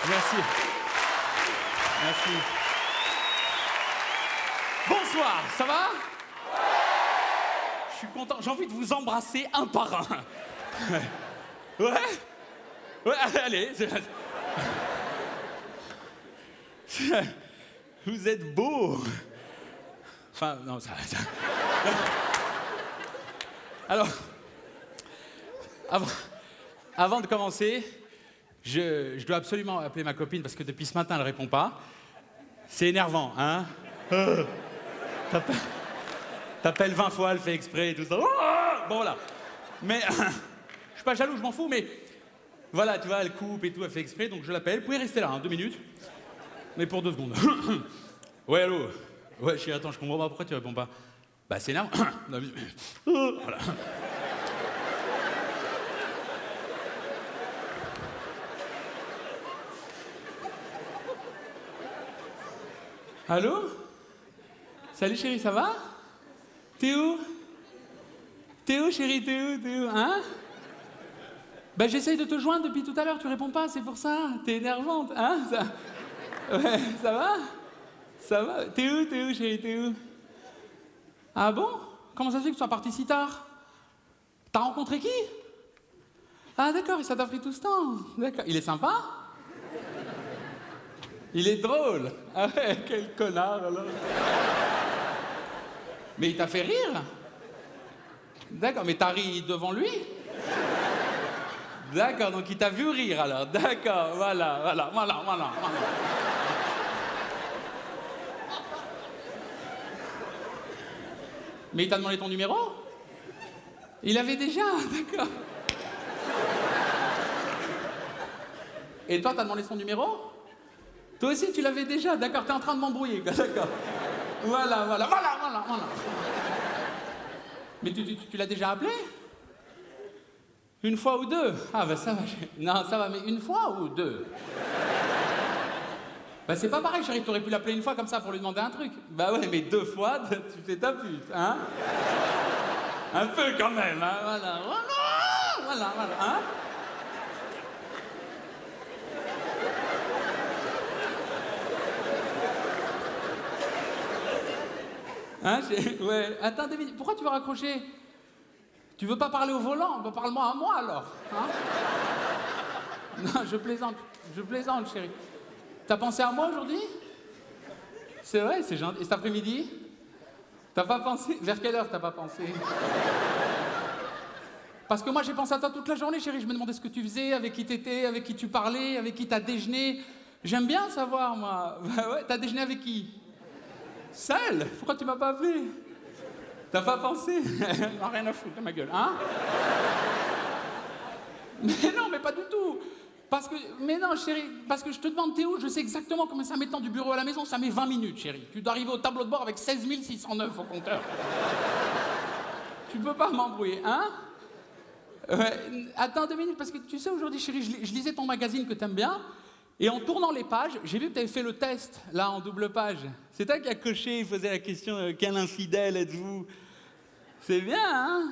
Merci. Merci. Bonsoir, ça va? Ouais. Je suis content, j'ai envie de vous embrasser un par un. Ouais? Ouais, allez. Vous êtes beau. Enfin, non, ça... Alors, avant de commencer, je dois absolument appeler ma copine parce que depuis ce matin, elle ne répond pas. C'est énervant, hein? T'appelles 20 fois, elle fait exprès et tout ça. Bon, voilà. Mais je suis pas jaloux, je m'en fous, mais voilà, tu vois, elle coupe et tout, elle fait exprès, donc je l'appelle. Vous pouvez rester là, 2 minutes. Mais pour 2 secondes. Ouais, allô? Ouais, chérie, attends, je comprends pas, pourquoi tu réponds pas? Bah, c'est énervant. Voilà. Allô? Salut chérie, ça va? T'es où? T'es où chérie, t'es où, hein? Bah j'essaye de te joindre depuis tout à l'heure, tu réponds pas, c'est pour ça. T'es énervante, hein? Ouais, ça va? Ça va? T'es où chérie, t'es où? Ah bon? Comment ça se fait que tu sois parti si tard? T'as rencontré qui? Ah d'accord, et ça t'a pris tout ce temps. D'accord, il est sympa? Il est drôle. Ah ouais, quel connard alors. Mais il t'a fait rire? D'accord, mais t'as ri devant lui? D'accord, donc il t'a vu rire alors. D'accord, voilà. Mais il t'a demandé ton numéro? Il avait déjà, d'accord. Et toi, t'as demandé son numéro? Toi aussi, tu l'avais déjà, d'accord, t'es en train de m'embrouiller, d'accord. Voilà. Mais tu l'as déjà appelé? Une fois ou deux? Ah bah ça va, non, ça va, mais une fois ou deux? Bah c'est pas pareil, chérie, t'aurais pu l'appeler une fois comme ça pour lui demander un truc. Bah ouais, mais 2 fois, tu fais ta pute, hein? Un peu quand même, hein, voilà, hein? Hein, ouais, attends 2 minutes, pourquoi tu veux raccrocher? Tu veux pas parler au volant? Bah parle-moi à moi alors, hein? Non, je plaisante, chérie. T'as pensé à moi aujourd'hui? C'est vrai, c'est gentil. Et cet après-midi? T'as pas pensé? Vers quelle heure t'as pas pensé? Parce que moi j'ai pensé à toi toute la journée, chérie. Je me demandais ce que tu faisais, avec qui t'étais, avec qui tu parlais, avec qui t'as déjeuné. J'aime bien savoir, moi. Bah ouais, t'as déjeuné avec qui? Seul? Pourquoi tu m'as pas appelé? T'as pas pensé? Non, rien à foutre de ma gueule, hein? Mais non, mais pas du tout. Mais non, chérie, parce que je te demande t'es où, je sais exactement combien ça met de temps du bureau à la maison, ça met 20 minutes, chérie. Tu dois arriver au tableau de bord avec 16 609 au compteur. Tu peux pas m'embrouiller, hein? Ouais, attends 2 minutes, parce que tu sais, aujourd'hui, chérie, je lisais ton magazine que t'aimes bien, et en tournant les pages, j'ai vu que t'avais fait le test, là, en double page. C'est toi qui as coché, il faisait la question quel infidèle êtes-vous? C'est bien, hein?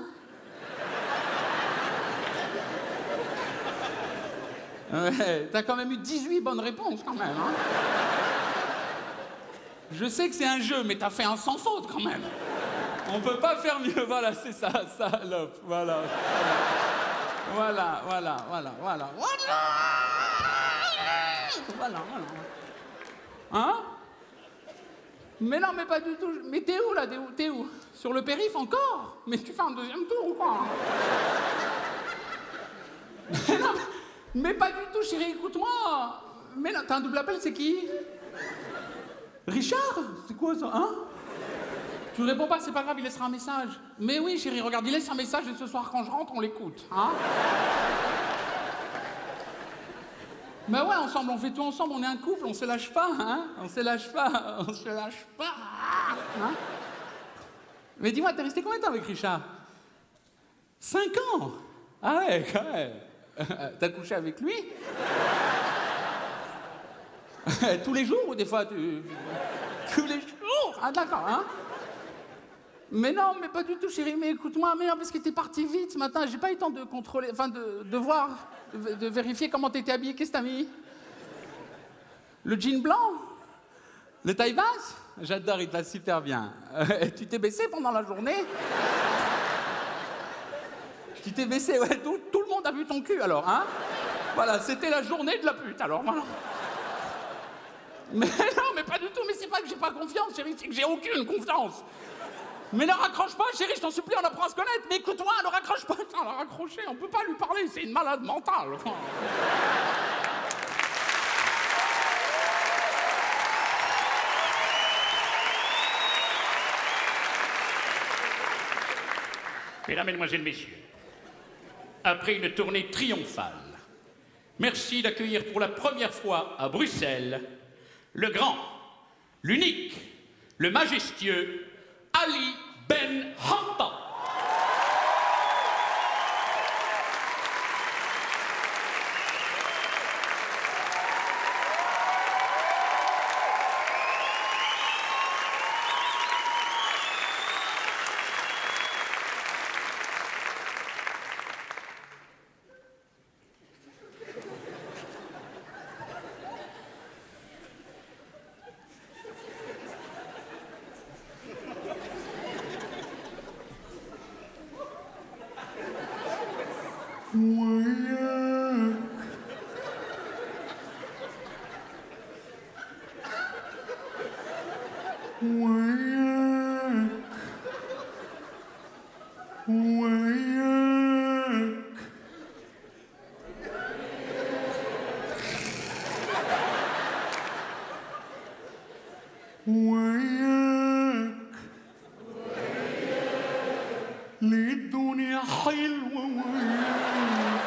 Ouais, t'as quand même eu 18 bonnes réponses, quand même, hein? Je sais que c'est un jeu, mais t'as fait un sans faute, quand même. On peut pas faire mieux, voilà, c'est ça, salope, voilà. Voilà. Hein? Mais non, mais pas du tout. Mais t'es où, là? T'es où? Sur le périph' encore? Mais tu fais un 2e tour ou quoi? Mais non, mais pas du tout, chérie, écoute-moi. Mais non, t'as un double appel, c'est qui? Richard? C'est quoi ça, hein? Tu réponds pas, c'est pas grave, il laissera un message. Mais oui, chérie, regarde, il laisse un message et ce soir, quand je rentre, on l'écoute, hein? Mais ouais, ensemble, on fait tout ensemble, on est un couple, on se lâche pas, hein? On se lâche pas. Hein? Mais dis-moi, t'es resté combien de temps avec Richard? 5 ans? Ah ouais, quand même. T'as couché avec lui? Tous les jours ou des fois Tous les jours? Ah d'accord, hein? Mais non, mais pas du tout, chérie, mais écoute-moi, mais non, parce que t'es parti vite ce matin, j'ai pas eu le temps de contrôler, enfin de voir, de vérifier comment t'étais habillée, qu'est-ce que t'as mis? Le jean blanc? Le taille basse? J'adore, il te va super bien. Tu t'es baissé pendant la journée? Tu t'es baissé, ouais, tout le monde a vu ton cul alors, hein? Voilà, c'était la journée de la pute alors, voilà. Mais non, mais pas du tout, mais c'est pas que j'ai pas confiance, chérie, c'est que j'ai aucune confiance. Mais ne raccroche pas, chérie, je t'en supplie, on apprend à se connaître. Mais écoute-moi, ne raccroche pas. Putain, elle a raccroché, on peut pas lui parler, c'est une malade mentale. Mesdames, Mesdemoiselles, Messieurs, après une tournée triomphale, merci d'accueillir pour la première fois à Bruxelles le grand, l'unique, le majestueux Ali Ben Hamta. للدنيا حلوة وياك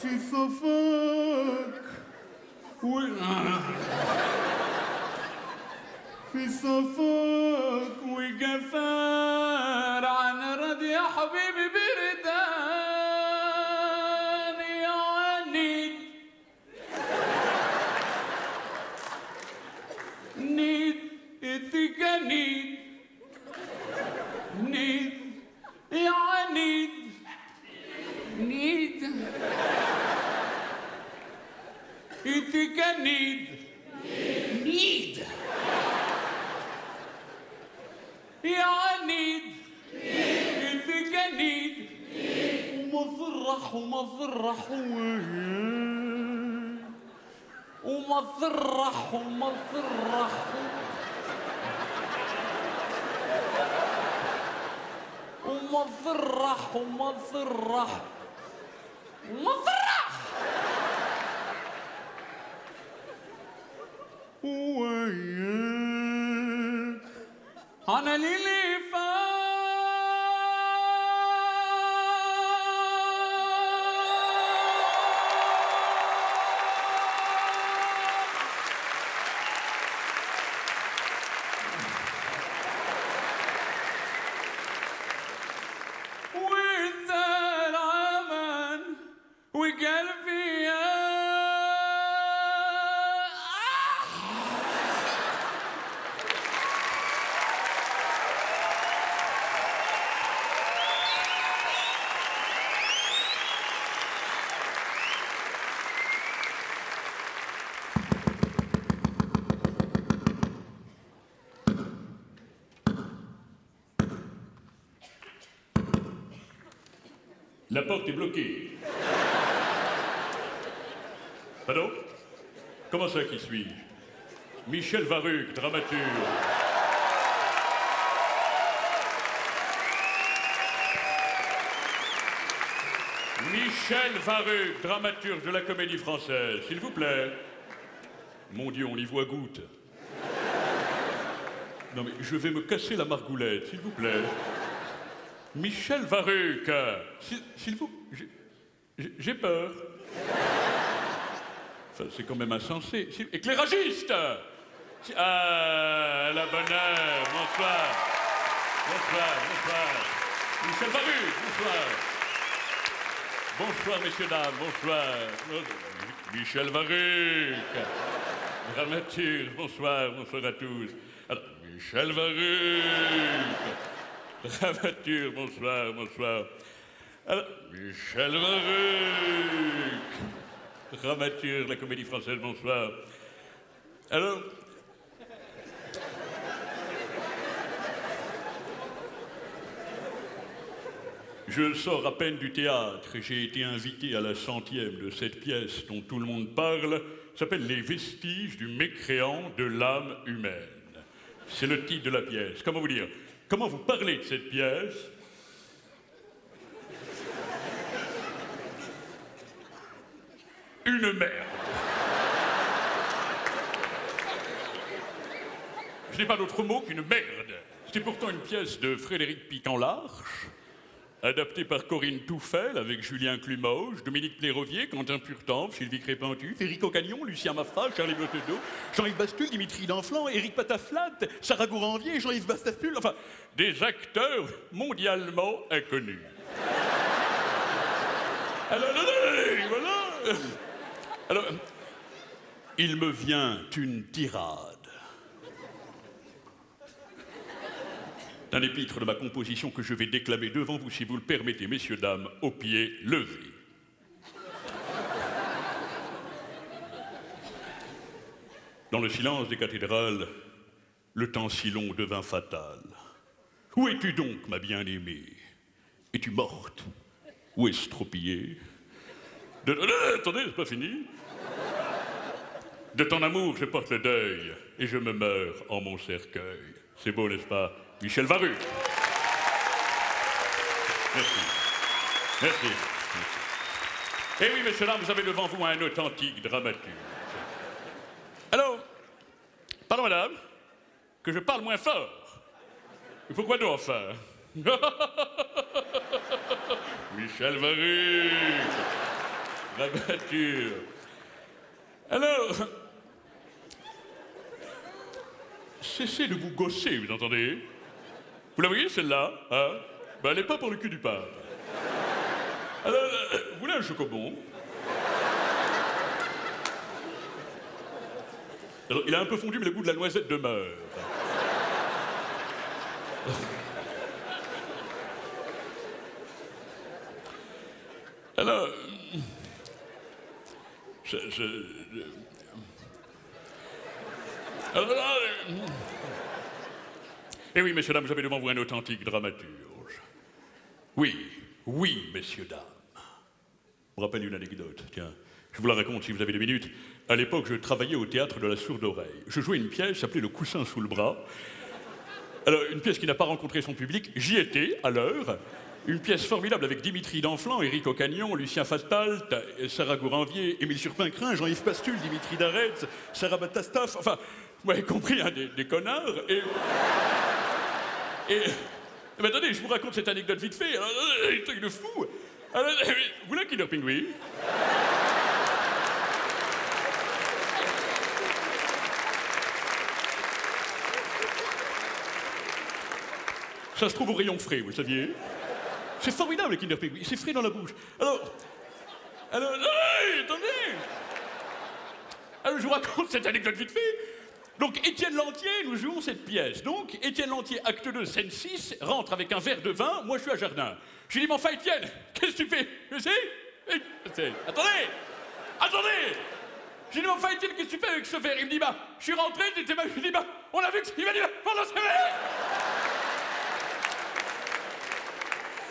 في صفاك في صفاك وجفار عن رد يا حبيبي بردان يا عنيد نيد اتكنيد نيد يا عنيد نيد اتكنيد نيد يا عنيد اتكنيد ومفرح ومفرح وياك ومفرح ومفرح ومفرح ومفرح ومفرح وياك أنا ليلي وانت العمل وقلبي La porte est bloquée. Pardon? Comment ça, qui suis-je? Michel Varuc, dramaturge. Michel Varuc, dramaturge de la Comédie Française. S'il vous plaît. Mon Dieu, on y voit goutte. Non mais je vais me casser la margoulette, s'il vous plaît. Michel Varuc, s'il vous... J'ai peur. Enfin, c'est quand même insensé. Éclairagiste! Ah, la bonne heure, bonsoir. Bonsoir, bonsoir. Michel Varuc, bonsoir. Bonsoir, messieurs, dames, bonsoir. Michel Varuc. Dramaturge, bonsoir, bonsoir à tous. Alors, Michel Varuc. Dramaturge, bonsoir, bonsoir. Alors, Michel Varuc. Dramaturge, la Comédie Française, bonsoir. Alors... Je sors à peine du théâtre et j'ai été invité à la 100e de cette pièce dont tout le monde parle. Ça s'appelle Les vestiges du mécréant de l'âme humaine. C'est le titre de la pièce. Comment vous dire? Comment vous parlez de cette pièce? Une merde. Je n'ai pas d'autre mot qu'une merde. C'est pourtant une pièce de Frédéric Piquant-Larche, adapté par Corinne Touffel avec Julien Clumoge, Dominique Plérovier, Quentin Purtemps, Sylvie Crépentuf, Éric Ocagnon, Lucien Maffra, Charlie Blotedeau, Jean-Yves Bastul, Dimitri Danflant, Éric Pataflat, Sarah Gouranvier, Jean-Yves Bastaful, enfin, des acteurs mondialement inconnus. Alors, voilà. Alors, il me vient une tirade d'un épître de ma composition que je vais déclamer devant vous, si vous le permettez, messieurs, dames, aux pieds levés. Dans le silence des cathédrales, le temps si long devint fatal. Où es-tu donc, ma bien-aimée? Es-tu morte ou estropiée? Attendez, c'est pas fini. De ton amour, je porte le deuil et je me meurs en mon cercueil. C'est beau, n'est-ce pas? Michel Varuc. Merci. Merci. Merci. Eh oui, messieurs, là, vous avez devant vous un authentique dramaturge. Alors, pardon, madame, que je parle moins fort. Et pourquoi donc, enfin? Michel Varuc. Dramaturge. Alors, cessez de vous gosser, vous entendez? Vous la voyez, celle-là, hein? Ben, elle n'est pas pour le cul du pape. Alors, vous voulez un chocobon? Alors, il a un peu fondu, mais le goût de la noisette demeure. Alors... Alors là... Eh oui, messieurs, dames, vous avez devant vous un authentique dramaturge. Oui, oui, messieurs, dames. Je me rappelle une anecdote, tiens. Je vous la raconte si vous avez 2 minutes. À l'époque, je travaillais au théâtre de la Sourde-Oreille. Je jouais une pièce s'appelait Le Coussin sous le bras. Alors, une pièce qui n'a pas rencontré son public. J'y étais, à l'heure. Une pièce formidable avec Dimitri Danflant, Éric Ocagnon, Lucien Fatalt, Sarah Gouranvier, Émile Surpincrin, Jean-Yves Pastul, Dimitri Daretz, Sarah Batastaf, enfin, vous m'avez compris, hein, des connards. Mais attendez, je vous raconte cette anecdote vite fait. Un truc de fou. Alors, vous voulez un Kinder Pingui? Ça se trouve au rayon frais, vous le saviez? C'est formidable, le Kinder Pingui. C'est frais dans la bouche. Alors, attendez. Alors, je vous raconte cette anecdote vite fait. Donc, Étienne Lantier, nous jouons cette pièce. Donc, Étienne Lantier, acte 2, scène 6, rentre avec un verre de vin. Moi, je suis à Jardin. Je lui dis, mais enfin, Étienne, qu'est-ce que tu fais? Je sais. Attendez. Je lui dis, mais enfin, Étienne, qu'est-ce que tu fais avec ce verre? Il me dit, bah, je suis rentré, je lui dis, bah, on a vu que... Il m'a dit, bah, pendant ce verre.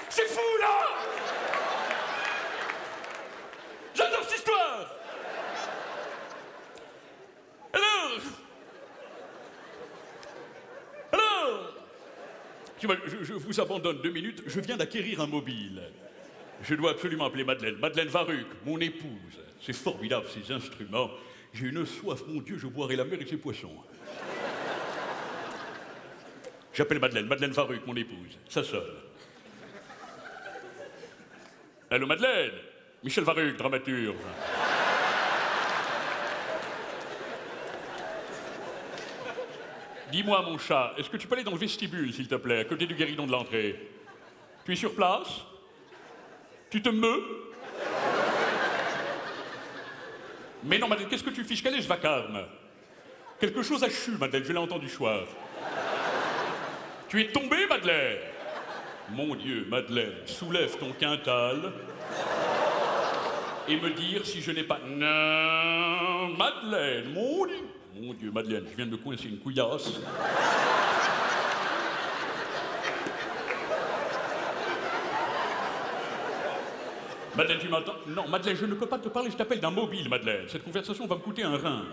C'est fou, là! J'adore cette histoire! Alors, je vous abandonne 2 minutes, je viens d'acquérir un mobile. Je dois absolument appeler Madeleine. Madeleine Varuc, mon épouse. C'est formidable, ces instruments. J'ai une soif, mon Dieu, je boirai la mer et ses poissons. J'appelle Madeleine Varuc, mon épouse. Ça sonne. Allô, Madeleine? Michel Varuc, dramaturge. Dis-moi, mon chat, est-ce que tu peux aller dans le vestibule, s'il te plaît, à côté du guéridon de l'entrée? Tu es sur place? Tu te meus? Mais non, Madeleine, qu'est-ce que tu fiches? Quel est ce vacarme? Quelque chose a chu, Madeleine, je l'ai entendu choir. Tu es tombée, Madeleine? Mon Dieu, Madeleine, soulève ton quintal et me dire si je n'ai pas... Non, Madeleine, mon Dieu. Mon Dieu, Madeleine, je viens de me coincer une couillasse. Madeleine, tu m'entends? Non, Madeleine, je ne peux pas te parler, je t'appelle d'un mobile, Madeleine. Cette conversation va me coûter un rein.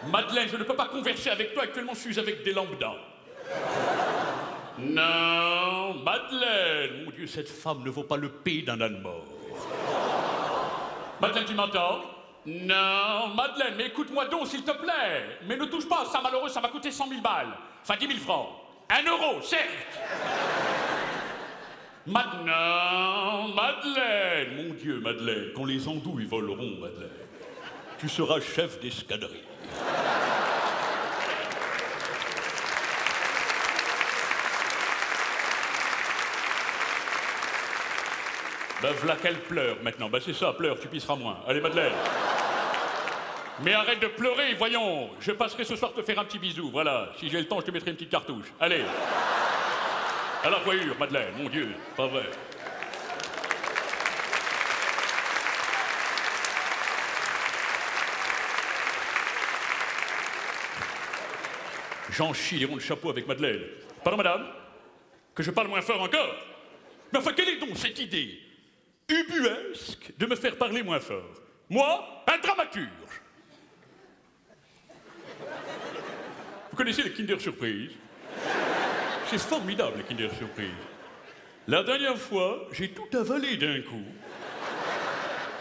Madeleine, je ne peux pas converser avec toi, actuellement je suis avec des lambdas. Non, Madeleine, mon Dieu, cette femme ne vaut pas le P d'un âne mort. Madeleine, tu m'entends? Non, Madeleine, mais écoute-moi donc, s'il te plaît. Mais ne touche pas à ça, malheureux, ça m'a coûté 100 000 balles. Enfin, 10 000 francs. 1 euro, certes. Non, Madeleine, mon Dieu, Madeleine, quand les andouilles voleront, Madeleine, tu seras chef d'escadrille. Ben voilà qu'elle pleure maintenant. Ben c'est ça, pleure, tu pisseras moins. Allez, Madeleine. Mais arrête de pleurer, voyons. Je passerai ce soir te faire un petit bisou, voilà. Si j'ai le temps, je te mettrai une petite cartouche. Allez. À la voyure, Madeleine, mon Dieu, pas vrai. J'en chie les ronds de chapeau avec Madeleine. Pardon, madame? Que je parle moins fort encore? Mais enfin, quelle est donc cette idée ubuesque de me faire parler moins fort? Moi, un dramaturge. Vous connaissez les Kinder Surprise? C'est formidable, les Kinder Surprise. La dernière fois, j'ai tout avalé d'un coup.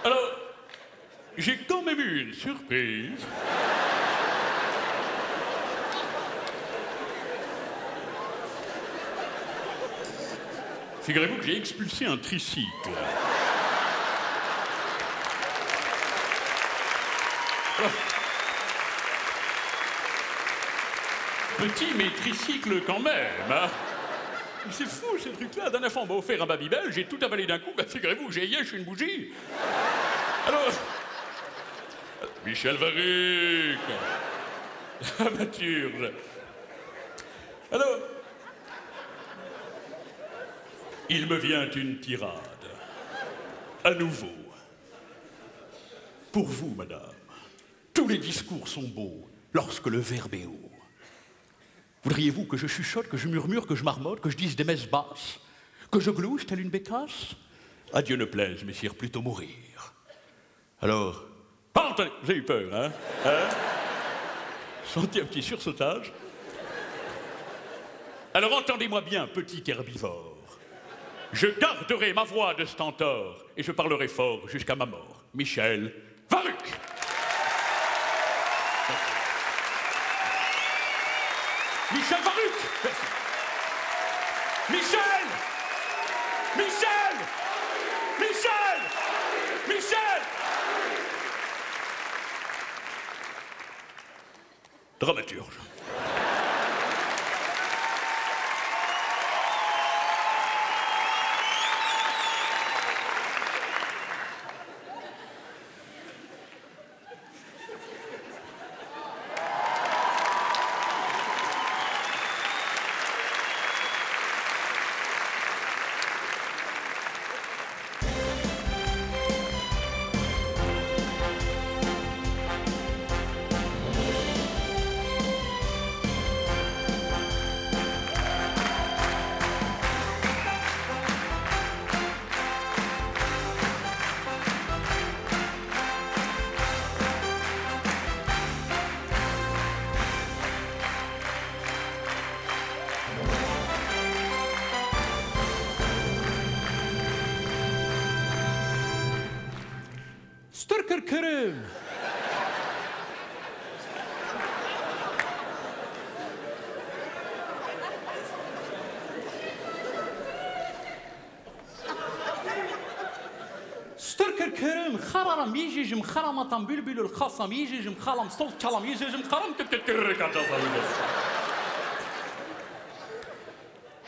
Alors, j'ai quand même eu une surprise. Figurez-vous que j'ai expulsé un tricycle. Alors, petit, mais tricycle quand même, hein. C'est fou, ces trucs-là. La dernière fois, on m'a offert un Babybel, j'ai tout avalé d'un coup. Ben, figurez-vous que j'ai yèche une bougie. Alors... Michel Varuc. Dramaturge. Alors... Il me vient une tirade. À nouveau. Pour vous, madame, tous les discours sont beaux lorsque le verbe est haut. Voudriez-vous que je chuchote, que je murmure, que je marmotte, que je dise des messes basses, que je glouche telle une bécasse? À Dieu ne plaise, messire, plutôt mourir. Alors, attendez, vous avez eu peur, hein? Sentez un petit sursautage. Alors entendez-moi bien, petit herbivore. Je garderai ma voix de stentor et je parlerai fort jusqu'à ma mort. Michel Varuc. Michel Varuc. Merci. Michel. Michel. Michel. Michel. Dramaturge. Sturker Kerim. Sturker Kerim. Khararam yijij mkharamatan bülbülül khasam yijij mkhalam sol çalam yijij mkharam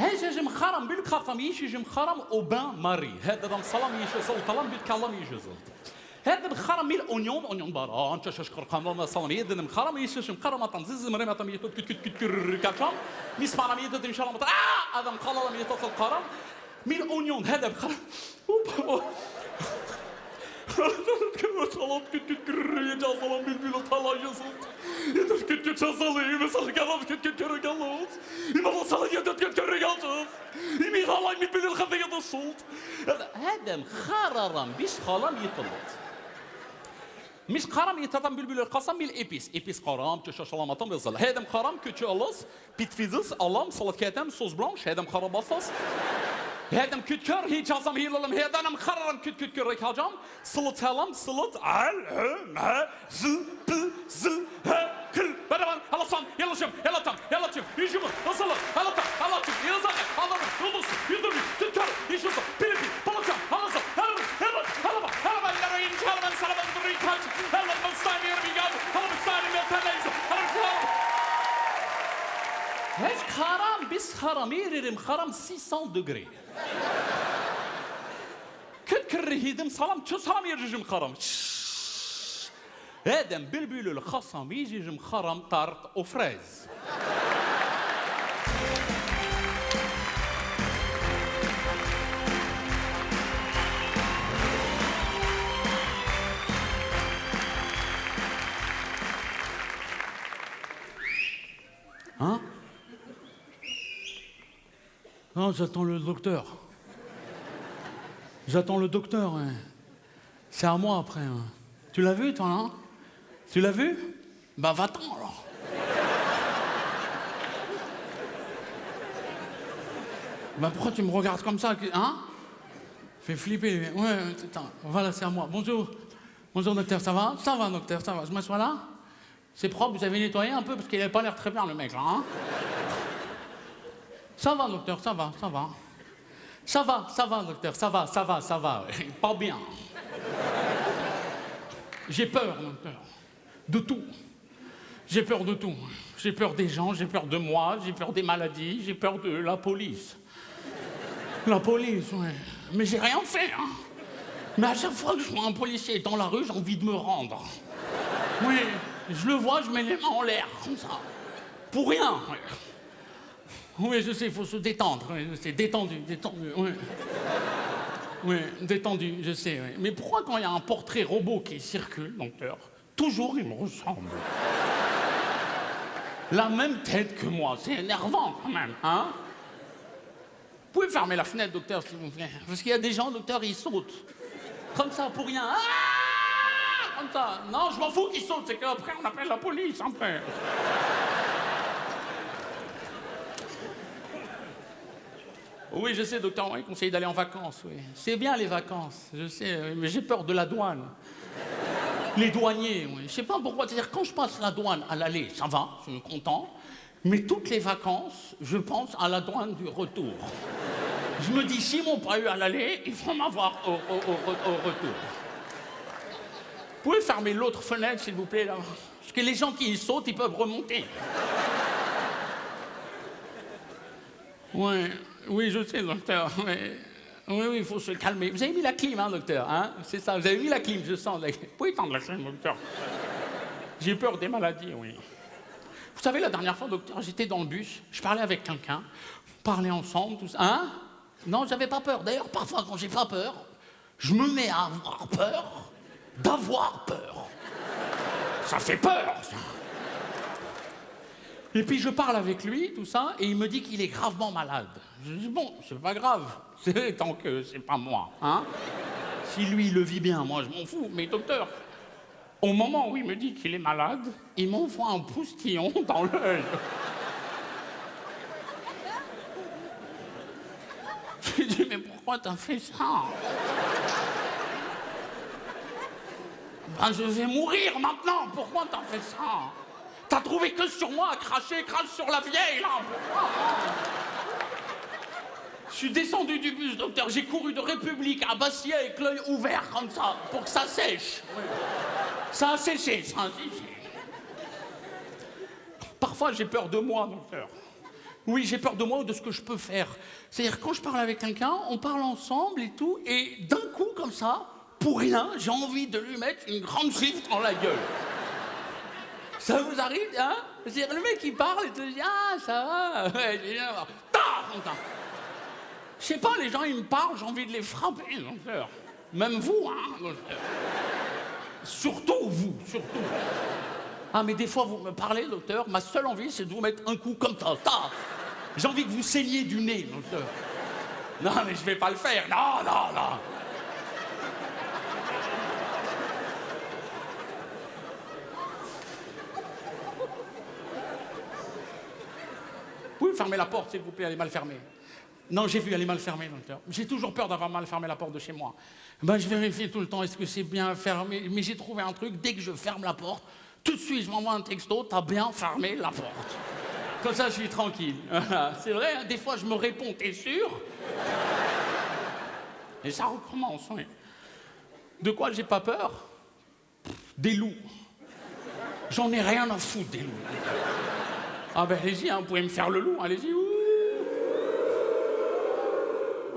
هاجج مخرم بالخصم يشج مخرم وبان ماري هذا دم صلام يشي صل طلم بالكلام يشي زلط هذا مخرم من الاونيون اونيون بارا انت شكر قام صلمي هذا مخرم يسش مخرم طنزز مريم طمي كاتشام نسمع رمي ان شاء الله هذا مخلل من يتصل قرم من الاونيون هذا مخرم صلاة كنت كرر يجا صلاة بالبلو طلع يصوت يدر كنت تصلي بصل قرب كنت كرر قلوت يمر صلاة يدر كنت كرر قلوت يمي طلع من بين الخفية الصوت هذا مخررم بيش خلام يطلط مش قرام يتطم بالبلو القسم من الإبيس إبيس قرام تشاشلا مطم بيصل هذا مخرم كنت ألص بيتفيزس الله صلاة كاتم صوص بلانش هذا مخرم بصص هذا مكتكر هي جازم هي للم هذا أنا مخرم كتكر ريك هجام صلت هلم صلت عل ز ب ز ه كل بدل هلا صام يلا شم يلا تم يلا تم يجيب وصل هلا تم هلا تم يلا زق هلا يدوس يدوس تتكر يشوف بيبي بلجم هلا صام هلا هلا هلا هلا هلا ينجح هلا من سلام الدريك هلا مستعمر بيجاب هلا مستعمر يتنايز هلا هاش خرام بس خرامير مخرم 600 دوغري كتكره يدم صلام شو صلام يرجع مخرم هذا بلبل الخصم يجي مخرم طارت وفراز Hein? Non, j'attends le docteur. J'attends le docteur. Hein. C'est à moi après. Hein. Tu l'as vu, toi, non? Tu l'as vu? Bah, va-t'en alors. Bah, pourquoi tu me regardes comme ça? Hein? Fais flipper. Ouais, attends. Voilà, c'est à moi. Bonjour. Bonjour, docteur. Ça va? Ça va, docteur. Ça va. Je m'assois là? C'est propre, vous avez nettoyé un peu parce qu'il n'avait pas l'air très bien, le mec, là, hein? Ça va, docteur, ça va, ça va. Ça va, docteur, ça va. Pas bien. J'ai peur, docteur. De tout. J'ai peur de tout. J'ai peur des gens, j'ai peur de moi, j'ai peur des maladies, j'ai peur de la police. La police, ouais. Mais j'ai rien fait, hein. Mais à chaque fois que je vois un policier dans la rue, j'ai envie de me rendre. Oui. Je le vois, je mets les mains en l'air, comme ça. Pour rien. Oui, je sais, il faut se détendre. Oui, je sais, détendu, oui. Oui, détendu, je sais, oui. Mais pourquoi quand il y a un portrait robot qui circule, docteur, toujours il me ressemble? La même tête que moi, c'est énervant quand même, hein? Vous pouvez fermer la fenêtre, docteur, s'il vous plaît? Parce qu'il y a des gens, docteur, ils sautent. Comme ça, pour rien. Comme ça. Non, je m'en fous qu'ils sautent, c'est qu'après on appelle la police, après. Oui, je sais, docteur, il conseille d'aller en vacances, oui. C'est bien les vacances, je sais, mais j'ai peur de la douane. Les douaniers, oui. Je sais pas pourquoi, c'est-à-dire quand je passe la douane à l'aller, ça va, je suis content, mais toutes les vacances, je pense à la douane du retour. Je me dis, s'ils m'ont pas eu à l'aller, ils vont m'avoir au retour. Vous pouvez fermer l'autre fenêtre, s'il vous plaît, là? Parce que les gens qui y sautent, ils peuvent remonter. Oui, je sais, docteur. Oui, il faut se calmer. Vous avez mis la clim, hein, docteur, hein? C'est ça, vous avez mis la clim, je sens. Vous pouvez étendre la clim, docteur? J'ai peur des maladies, oui. Vous savez, la dernière fois, docteur, j'étais dans le bus, je parlais avec quelqu'un, on parlait ensemble, tout ça. Hein? Non, j'avais pas peur. D'ailleurs, parfois, quand j'ai pas peur, je me mets à avoir peur d'avoir peur. Ça fait peur, ça. Et puis je parle avec lui, tout ça, et il me dit qu'il est gravement malade. Je dis, bon, c'est pas grave, tant que c'est pas moi, hein. Si lui, il le vit bien, moi, je m'en fous. Mais docteur, au moment où il me dit qu'il est malade, il m'envoie un poustillon dans l'œil. Je lui dis, mais pourquoi t'as fait ça? Ben, je vais mourir maintenant, pourquoi t'as fait ça? T'as trouvé que sur moi à cracher, crache sur la vieille, là, pourquoi? Je suis descendu du bus, docteur, j'ai couru de République à Bastia avec l'œil ouvert, comme ça, pour que ça sèche. Oui. Ça a séché, ça a séché. Parfois, j'ai peur de moi, docteur. Oui, j'ai peur de moi ou de ce que je peux faire. C'est-à-dire, quand je parle avec quelqu'un, on parle ensemble et tout, et d'un coup, comme ça, pour rien, j'ai envie de lui mettre une grande gifle dans la gueule. Ça vous arrive, hein? C'est-à-dire, le mec, il parle et te dit, ah, ça va, ouais, j'ai bien. Je sais pas, les gens, ils me parlent, j'ai envie de les frapper, docteur. Même vous, hein, docteur. Surtout vous, surtout. Ah, mais des fois, vous me parlez, docteur, ma seule envie, c'est de vous mettre un coup comme ça. J'ai envie que vous saigniez du nez, docteur. Non, mais je vais pas le faire, non, non, non. Vous pouvez fermer la porte, s'il vous plaît, elle est mal fermée. Non, j'ai vu, elle est mal fermée, docteur. J'ai toujours peur d'avoir mal fermé la porte de chez moi. Ben, je vérifie tout le temps, est-ce que c'est bien fermé? Mais j'ai trouvé un truc, dès que je ferme la porte, tout de suite, je m'envoie un texto, t'as bien fermé la porte. Comme ça, je suis tranquille. C'est vrai, hein, des fois, je me réponds, t'es sûr? Et ça recommence, oui. De quoi j'ai pas peur? Des loups. J'en ai rien à foutre des loups. Ah ben allez-y, hein, vous pouvez me faire le loup, allez-y.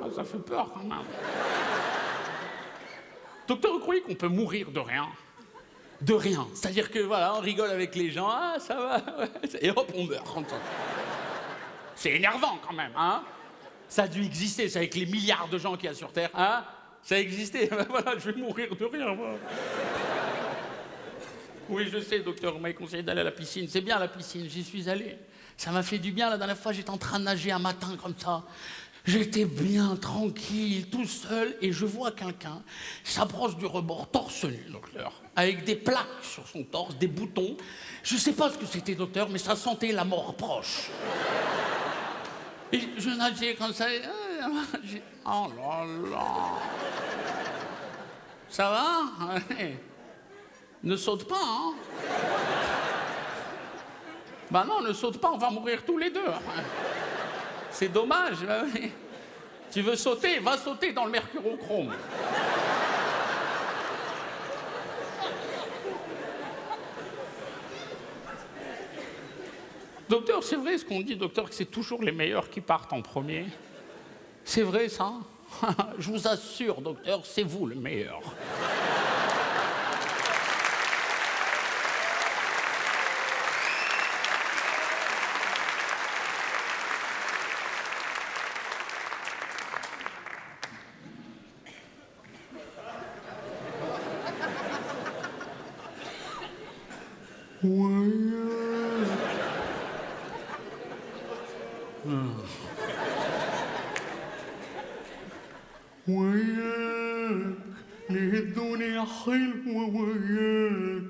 Ah, ça fait peur quand même. Docteur, vous croyez qu'on peut mourir de rien? De rien. C'est-à-dire que voilà, on rigole avec les gens, ah ça va, ouais, et hop, on meurt comme ça. C'est énervant quand même, hein? Ça a dû exister, c'est avec les milliards de gens qu'il y a sur Terre, hein? Ça a existé, voilà, je vais mourir de rien, moi. Oui, je sais, docteur, vous m'avez conseillé d'aller à la piscine. C'est bien la piscine, j'y suis allé. Ça m'a fait du bien, la dernière fois, j'étais en train de nager un matin comme ça. J'étais bien, tranquille, tout seul, et je vois quelqu'un s'approche du rebord, torse nu, docteur, avec des plaques sur son torse, des boutons. Je sais pas ce que c'était, docteur, mais ça sentait la mort proche. Et je nageais comme ça, et... oh là là. Ça va? Ne saute pas, hein? Bah non, ne saute pas, on va mourir tous les deux. C'est dommage. Tu veux sauter? Va sauter dans le mercurochrome. Docteur, c'est vrai ce qu'on dit, docteur, que c'est toujours les meilleurs qui partent en premier. C'est vrai, ça? Je vous assure, docteur, c'est vous le meilleur. وياك ليه الدنيا حلوة وياك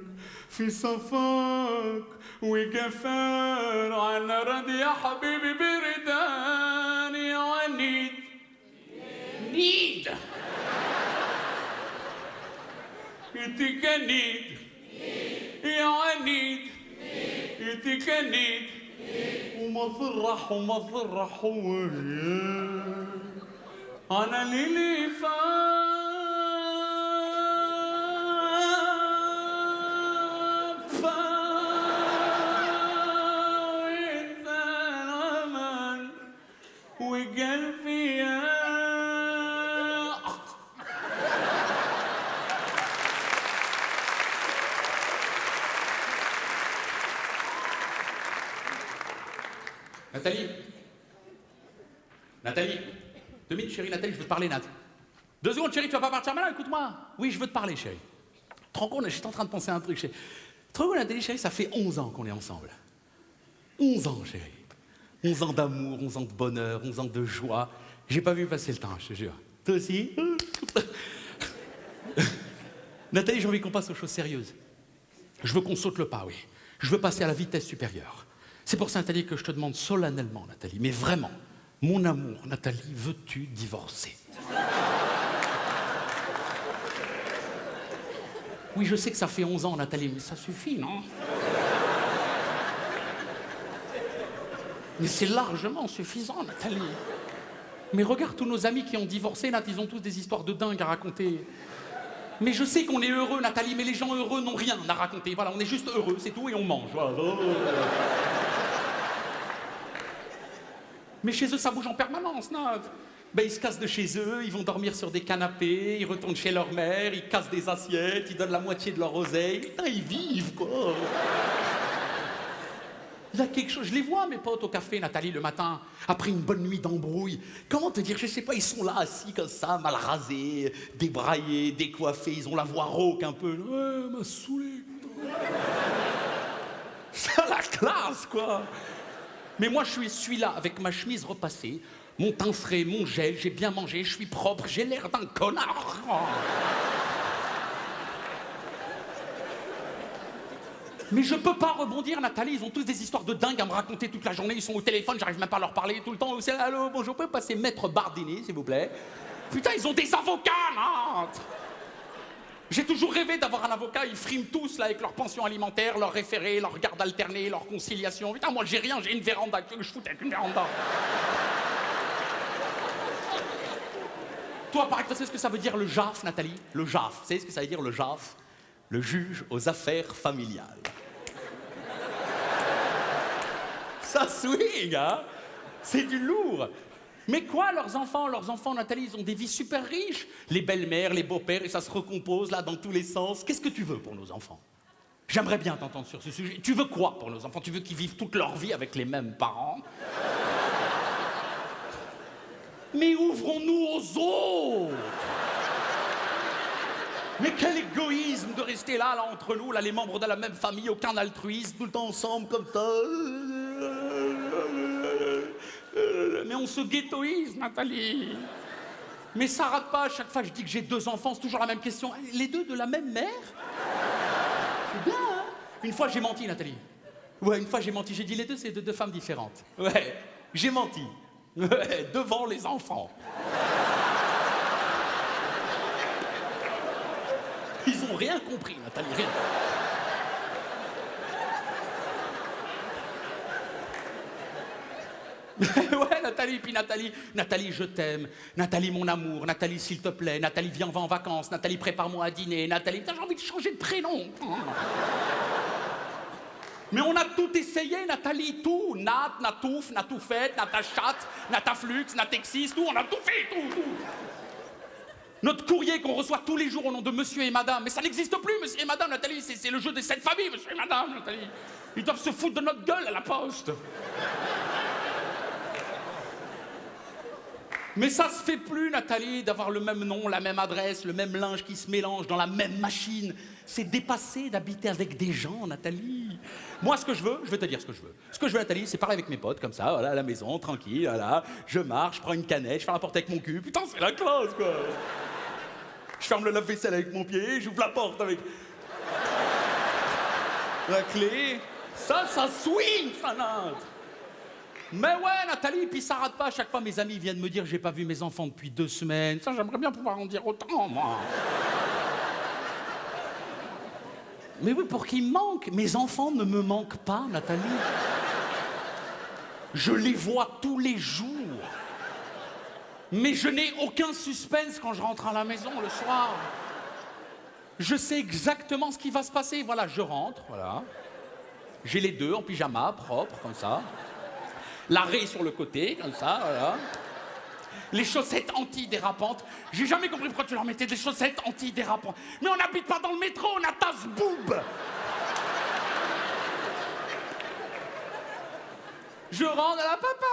في صفاك وجفاك أنا راضي يا حبيبي بردان يا عنيد Need. انت كنيد يا عنيد انت كنيد وما فرح وياك أنا ليلي وانت الأمان وقلبي يا Nathalie. Nathalie. 2 minutes, chérie, Nathalie, je veux te parler, Nat. 2 secondes, chérie, tu vas pas partir maintenant, écoute-moi. Oui, je veux te parler, chérie. Tu te rends compte, j'étais en train de penser à un truc, chérie. Tu te rends compte, Nathalie, chérie, ça fait 11 ans qu'on est ensemble. 11 ans, chérie. 11 ans d'amour, 11 ans de bonheur, 11 ans de joie. J'ai pas vu passer le temps, je te jure. Toi aussi? Nathalie, j'ai envie qu'on passe aux choses sérieuses. Je veux qu'on saute le pas, oui. Je veux passer à la vitesse supérieure. C'est pour ça, Nathalie, que je te demande solennellement, Nathalie, mais vraiment, mon amour, Nathalie, veux-tu divorcer? Oui, je sais que ça fait 11 ans, Nathalie, mais ça suffit, non? Mais c'est largement suffisant, Nathalie. Mais regarde tous nos amis qui ont divorcé, Nat, ils ont tous des histoires de dingue à raconter. Mais je sais qu'on est heureux, Nathalie, mais les gens heureux n'ont rien à raconter. Voilà, on est juste heureux, c'est tout, et on mange. Voilà. Mais chez eux, ça bouge en permanence, Nat. Ben, ils se cassent de chez eux, ils vont dormir sur des canapés, ils retournent chez leur mère, ils cassent des assiettes, ils donnent la moitié de leur oseille. Putain, ils vivent, quoi. Il y a quelque chose, je les vois, mes potes, au café, Nathalie, le matin, après une bonne nuit d'embrouille. Comment te dire, je sais pas, ils sont là, assis comme ça, mal rasés, débraillés, décoiffés, ils ont la voix rauque un peu. Ouais, m'a saoulé, putain. C'est la classe, quoi. Mais moi, je suis là, avec ma chemise repassée, mon teint frais, mon gel, j'ai bien mangé, je suis propre, j'ai l'air d'un connard. Mais je peux pas rebondir, Nathalie, ils ont tous des histoires de dingue à me raconter toute la journée, ils sont au téléphone, j'arrive même pas à leur parler tout le temps. C'est allô, bonjour, vous pouvez passer Maître Bardini, s'il vous plaît? Putain, ils ont des avocats, Nantes. J'ai toujours rêvé d'avoir un avocat, ils friment tous là avec leur pension alimentaire, leur référé, leur garde alternée, leur conciliation. Putain, moi j'ai rien, j'ai une véranda, que je foute avec une véranda. Toi, par exemple, tu sais ce que ça veut dire le JAF, Nathalie? Le JAF, tu sais ce que ça veut dire le JAF? Le juge aux affaires familiales. Ça swing, hein? C'est du lourd. Mais quoi, leurs enfants, Nathalie, ils ont des vies super riches. Les belles-mères, les beaux-pères, et ça se recompose là dans tous les sens. Qu'est-ce que tu veux pour nos enfants? J'aimerais bien t'entendre sur ce sujet. Tu veux quoi pour nos enfants? Tu veux qu'ils vivent toute leur vie avec les mêmes parents? Mais ouvrons-nous aux autres! Mais quel égoïsme de rester là, entre nous, là, les membres de la même famille, aucun altruisme, tout le temps ensemble comme ça. Mais on se ghettoise, Nathalie. Mais ça rate pas, à chaque fois que je dis que j'ai 2 enfants, c'est toujours la même question. Les 2 de la même mère? C'est bien, hein? Une fois, j'ai menti, Nathalie. Ouais, une fois, j'ai menti. J'ai dit les 2, c'est de 2 femmes différentes. Ouais, j'ai menti. Ouais, devant les enfants. Ils ont rien compris, Nathalie, rien. Ouais, Nathalie, puis Nathalie, je t'aime. Nathalie, mon amour. Nathalie, s'il te plaît. Nathalie, viens, on va en vacances. Nathalie, prépare-moi à dîner. Nathalie, putain, j'ai envie de changer de prénom. Mais on a tout essayé, Nathalie, tout. Nat, Natouf, Natoufette, Natachat, Nataflux, Natexis, tout. On a tout fait, tout. Notre courrier qu'on reçoit tous les jours au nom de monsieur et madame. Mais ça n'existe plus, monsieur et madame, Nathalie. C'est le jeu des 7 familles, monsieur et madame, Nathalie. Ils doivent se foutre de notre gueule à la poste. Mais ça se fait plus, Nathalie, d'avoir le même nom, la même adresse, le même linge qui se mélange dans la même machine. C'est dépassé d'habiter avec des gens, Nathalie. Moi, ce que je veux, je vais te dire ce que je veux. Ce que je veux, Nathalie, c'est parler avec mes potes, comme ça, voilà, à la maison, tranquille, voilà. Je marche, je prends une canette, je fais la porte avec mon cul. Putain, c'est la classe, quoi. Je ferme le lave-vaisselle avec mon pied, j'ouvre la porte avec la clé. Ça swing, fanate. Mais ouais, Nathalie, puis ça rate pas. À chaque fois, mes amis viennent me dire j'ai pas vu mes enfants depuis 2 semaines. Ça, j'aimerais bien pouvoir en dire autant, moi. Mais oui, pour qu'ils me manquent. Mes enfants ne me manquent pas, Nathalie. Je les vois tous les jours. Mais je n'ai aucun suspense quand je rentre à la maison le soir. Je sais exactement ce qui va se passer. Voilà, je rentre, voilà. J'ai les 2 en pyjama, propre, comme ça. L'arrêt sur le côté, comme ça, voilà. Les chaussettes antidérapantes. J'ai jamais compris pourquoi tu leur mettais des chaussettes antidérapantes. Mais on n'habite pas dans le métro, on a tasse boob. Je rentre à la papa.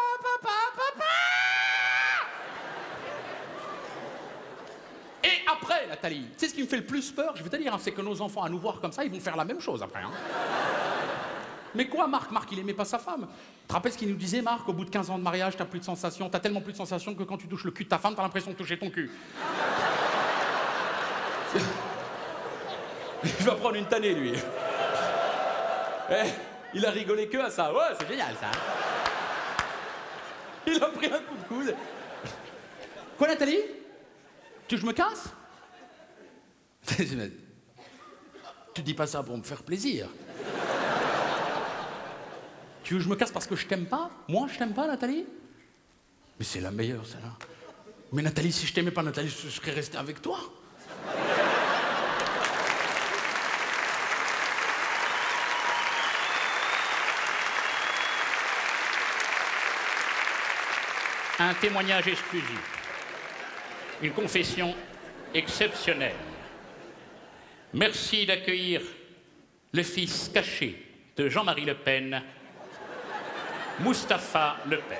Et après, Nathalie, tu sais ce qui me fait le plus peur, je vais te dire, hein, c'est que nos enfants, à nous voir comme ça, ils vont faire la même chose après. Hein. Mais quoi, Marc, il aimait pas sa femme. Tu te rappelles ce qu'il nous disait, Marc? Au bout de 15 ans de mariage, t'as plus de sensations. T'as tellement plus de sensations que quand tu touches le cul de ta femme, t'as l'impression de toucher ton cul. Il va prendre une tannée, lui. Il a rigolé que à ça. Ouais, c'est génial, ça. Il a pris un coup de coude. Quoi, Nathalie? Tu veux que je me casse? Tu dis pas ça pour me faire plaisir. Tu veux que je me casse parce que je t'aime pas? Moi, je t'aime pas, Nathalie? Mais c'est la meilleure, celle-là. Mais Nathalie, si je t'aimais pas, Nathalie, je serais resté avec toi. Un témoignage exclusif. une confession exceptionnelle. Merci d'accueillir le fils caché de Jean-Marie Le Pen, Mustapha Le Pen.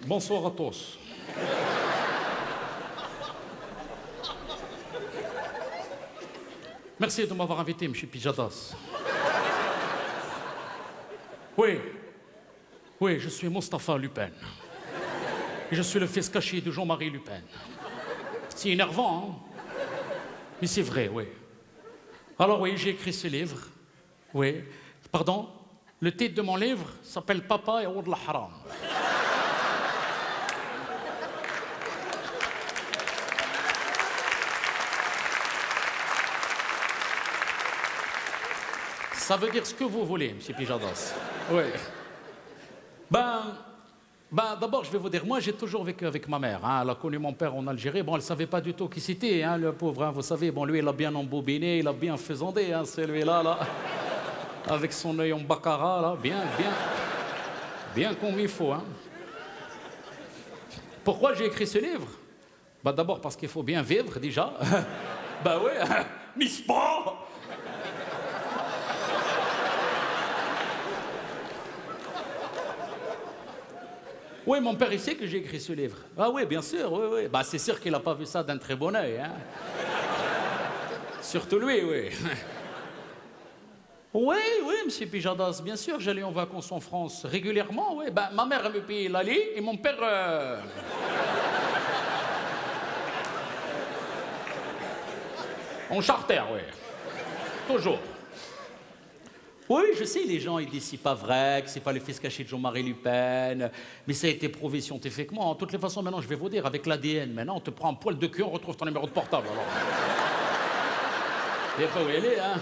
Bonsoir à tous. Merci de m'avoir invité, M. Pijadas. Oui, je suis Mustapha Le Pen. Et je suis le fils caché de Jean-Marie Le Pen. C'est énervant, hein? Mais c'est vrai, oui. Alors oui, j'ai écrit ce livre. Oui, pardon, le titre de mon livre s'appelle Papa et Oud al-Haram. Ça veut dire ce que vous voulez, M. Pijadas. Oui. D'abord, je vais vous dire, moi, j'ai toujours vécu avec ma mère. Hein. Elle a connu mon père en Algérie. Bon, elle ne savait pas du tout qui c'était, hein, le pauvre. Hein, vous savez, bon, lui, il a bien embobiné, il a bien faisandé, hein, celui-là, là. Avec son œil en baccarat, là. Bien comme il faut, hein. Pourquoi j'ai écrit ce livre? D'abord, parce qu'il faut bien vivre, déjà. Ouais, Miss Paul. Oui, mon père, il sait que j'ai écrit ce livre. Ah oui, bien sûr, oui. C'est sûr qu'il n'a pas vu ça d'un très bon œil, hein. Surtout lui, oui. Oui, M. Pijadas, bien sûr, j'allais en vacances en France régulièrement, oui. Ma mère me payait l'aller et mon père... En charter, oui. Toujours. Oui, je sais, les gens, ils disent c'est pas vrai, que c'est pas le fils caché de Jean-Marie Le Pen, mais ça a été prouvé scientifiquement. De toutes les façons, maintenant, je vais vous dire, avec l'ADN, maintenant, on te prend un poil de cul, on retrouve ton numéro de portable, alors. Il n'y a pas où elle est, hein.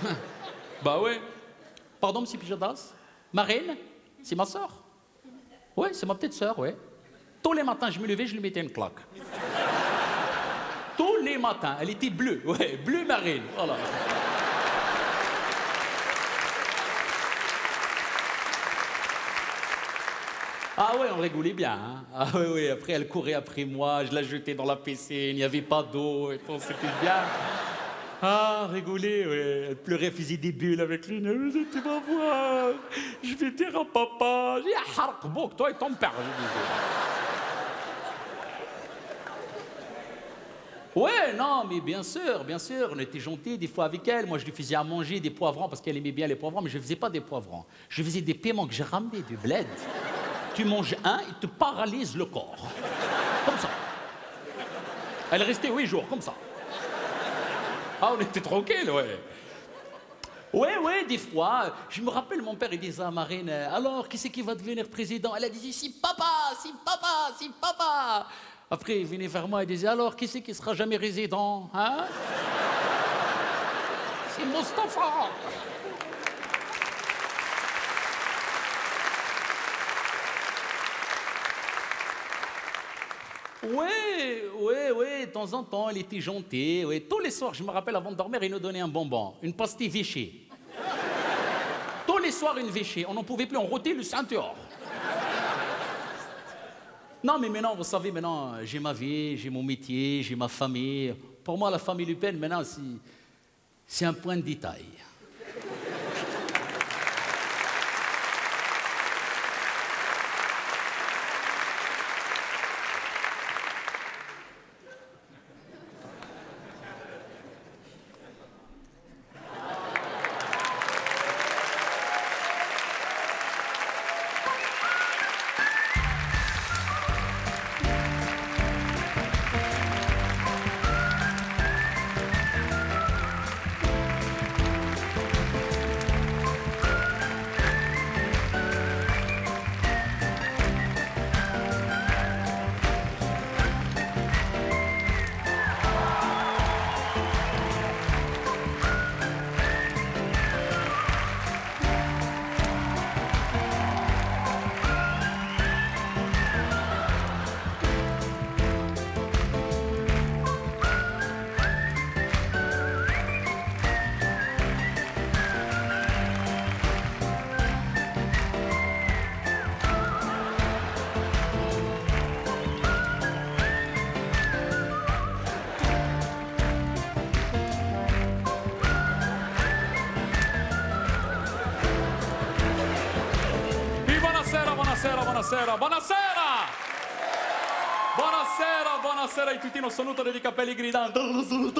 Oui. Pardon, M. Pijadas? Marine? C'est ma soeur? Oui, c'est ma petite soeur, oui. Tous les matins, je me levais, je lui mettais une claque. Tous les matins, elle était bleue, ouais, bleue marine, voilà. Ah ouais, on rigolait bien, hein. Ah oui, après elle courait après moi, je la jetais dans la piscine, il n'y avait pas d'eau et tout, c'était bien. Ah, rigoler, ouais. Elle pleurait, elle faisait des bulles avec lui. Tu vas voir, je vais dire à papa. J'ai dit, hark, toi et ton père, je disais. Ouais, non, mais bien sûr, on était gentils des fois avec elle. Moi, je lui faisais à manger des poivrons parce qu'elle aimait bien les poivrons, mais je ne faisais pas des poivrons. Je faisais des paiements que j'ai ramenés du bled. Tu manges un, il te paralyse le corps. Comme ça. Elle restait 8 jours, comme ça. Ah, on était tranquilles, ouais. Ouais, des fois. Je me rappelle, mon père, il disait à Marine, alors, qui c'est qui va devenir président? Elle a dit, si papa. Après, il venait vers moi et disait, alors, qui c'est qui sera jamais résident, hein? C'est Mustapha. Oui, de temps en temps, elle était gentille. Oui. Tous les soirs, je me rappelle, avant de dormir, il nous donnait un bonbon, une pastille Vichy. Tous les soirs, une Vichy. On n'en pouvait plus, on rotait le ceinture. Non, mais maintenant, vous savez, maintenant, j'ai ma vie, j'ai mon métier, j'ai ma famille. Pour moi, la famille Le Pen, maintenant, c'est un point de détail. buonasera, buonasera, buonasera! Buonasera, buonasera, il tutino sonuto dei capelli gridanti. Non sono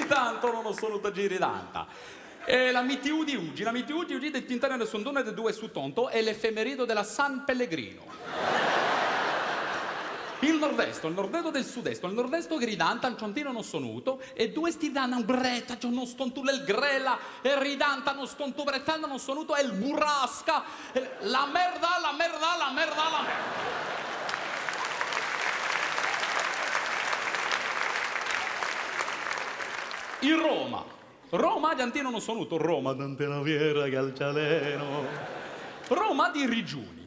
tanto non sono giridanta. E la mitiù di Ugi del tintare del sondone del 2 su tonto è l'effemerido della San Pellegrino. Il nord-est del sud-est, il nord-est gridanta, il ciantino non sonuto, e due stidana bretta, c'è uno stontulo il grela, e ridanta, non stontu brettanda, non sonuto, e il burrasca, la merda. In Roma Giantino non sonuto, Roma Dante la Viera Galcialeno. Roma di Rigiuni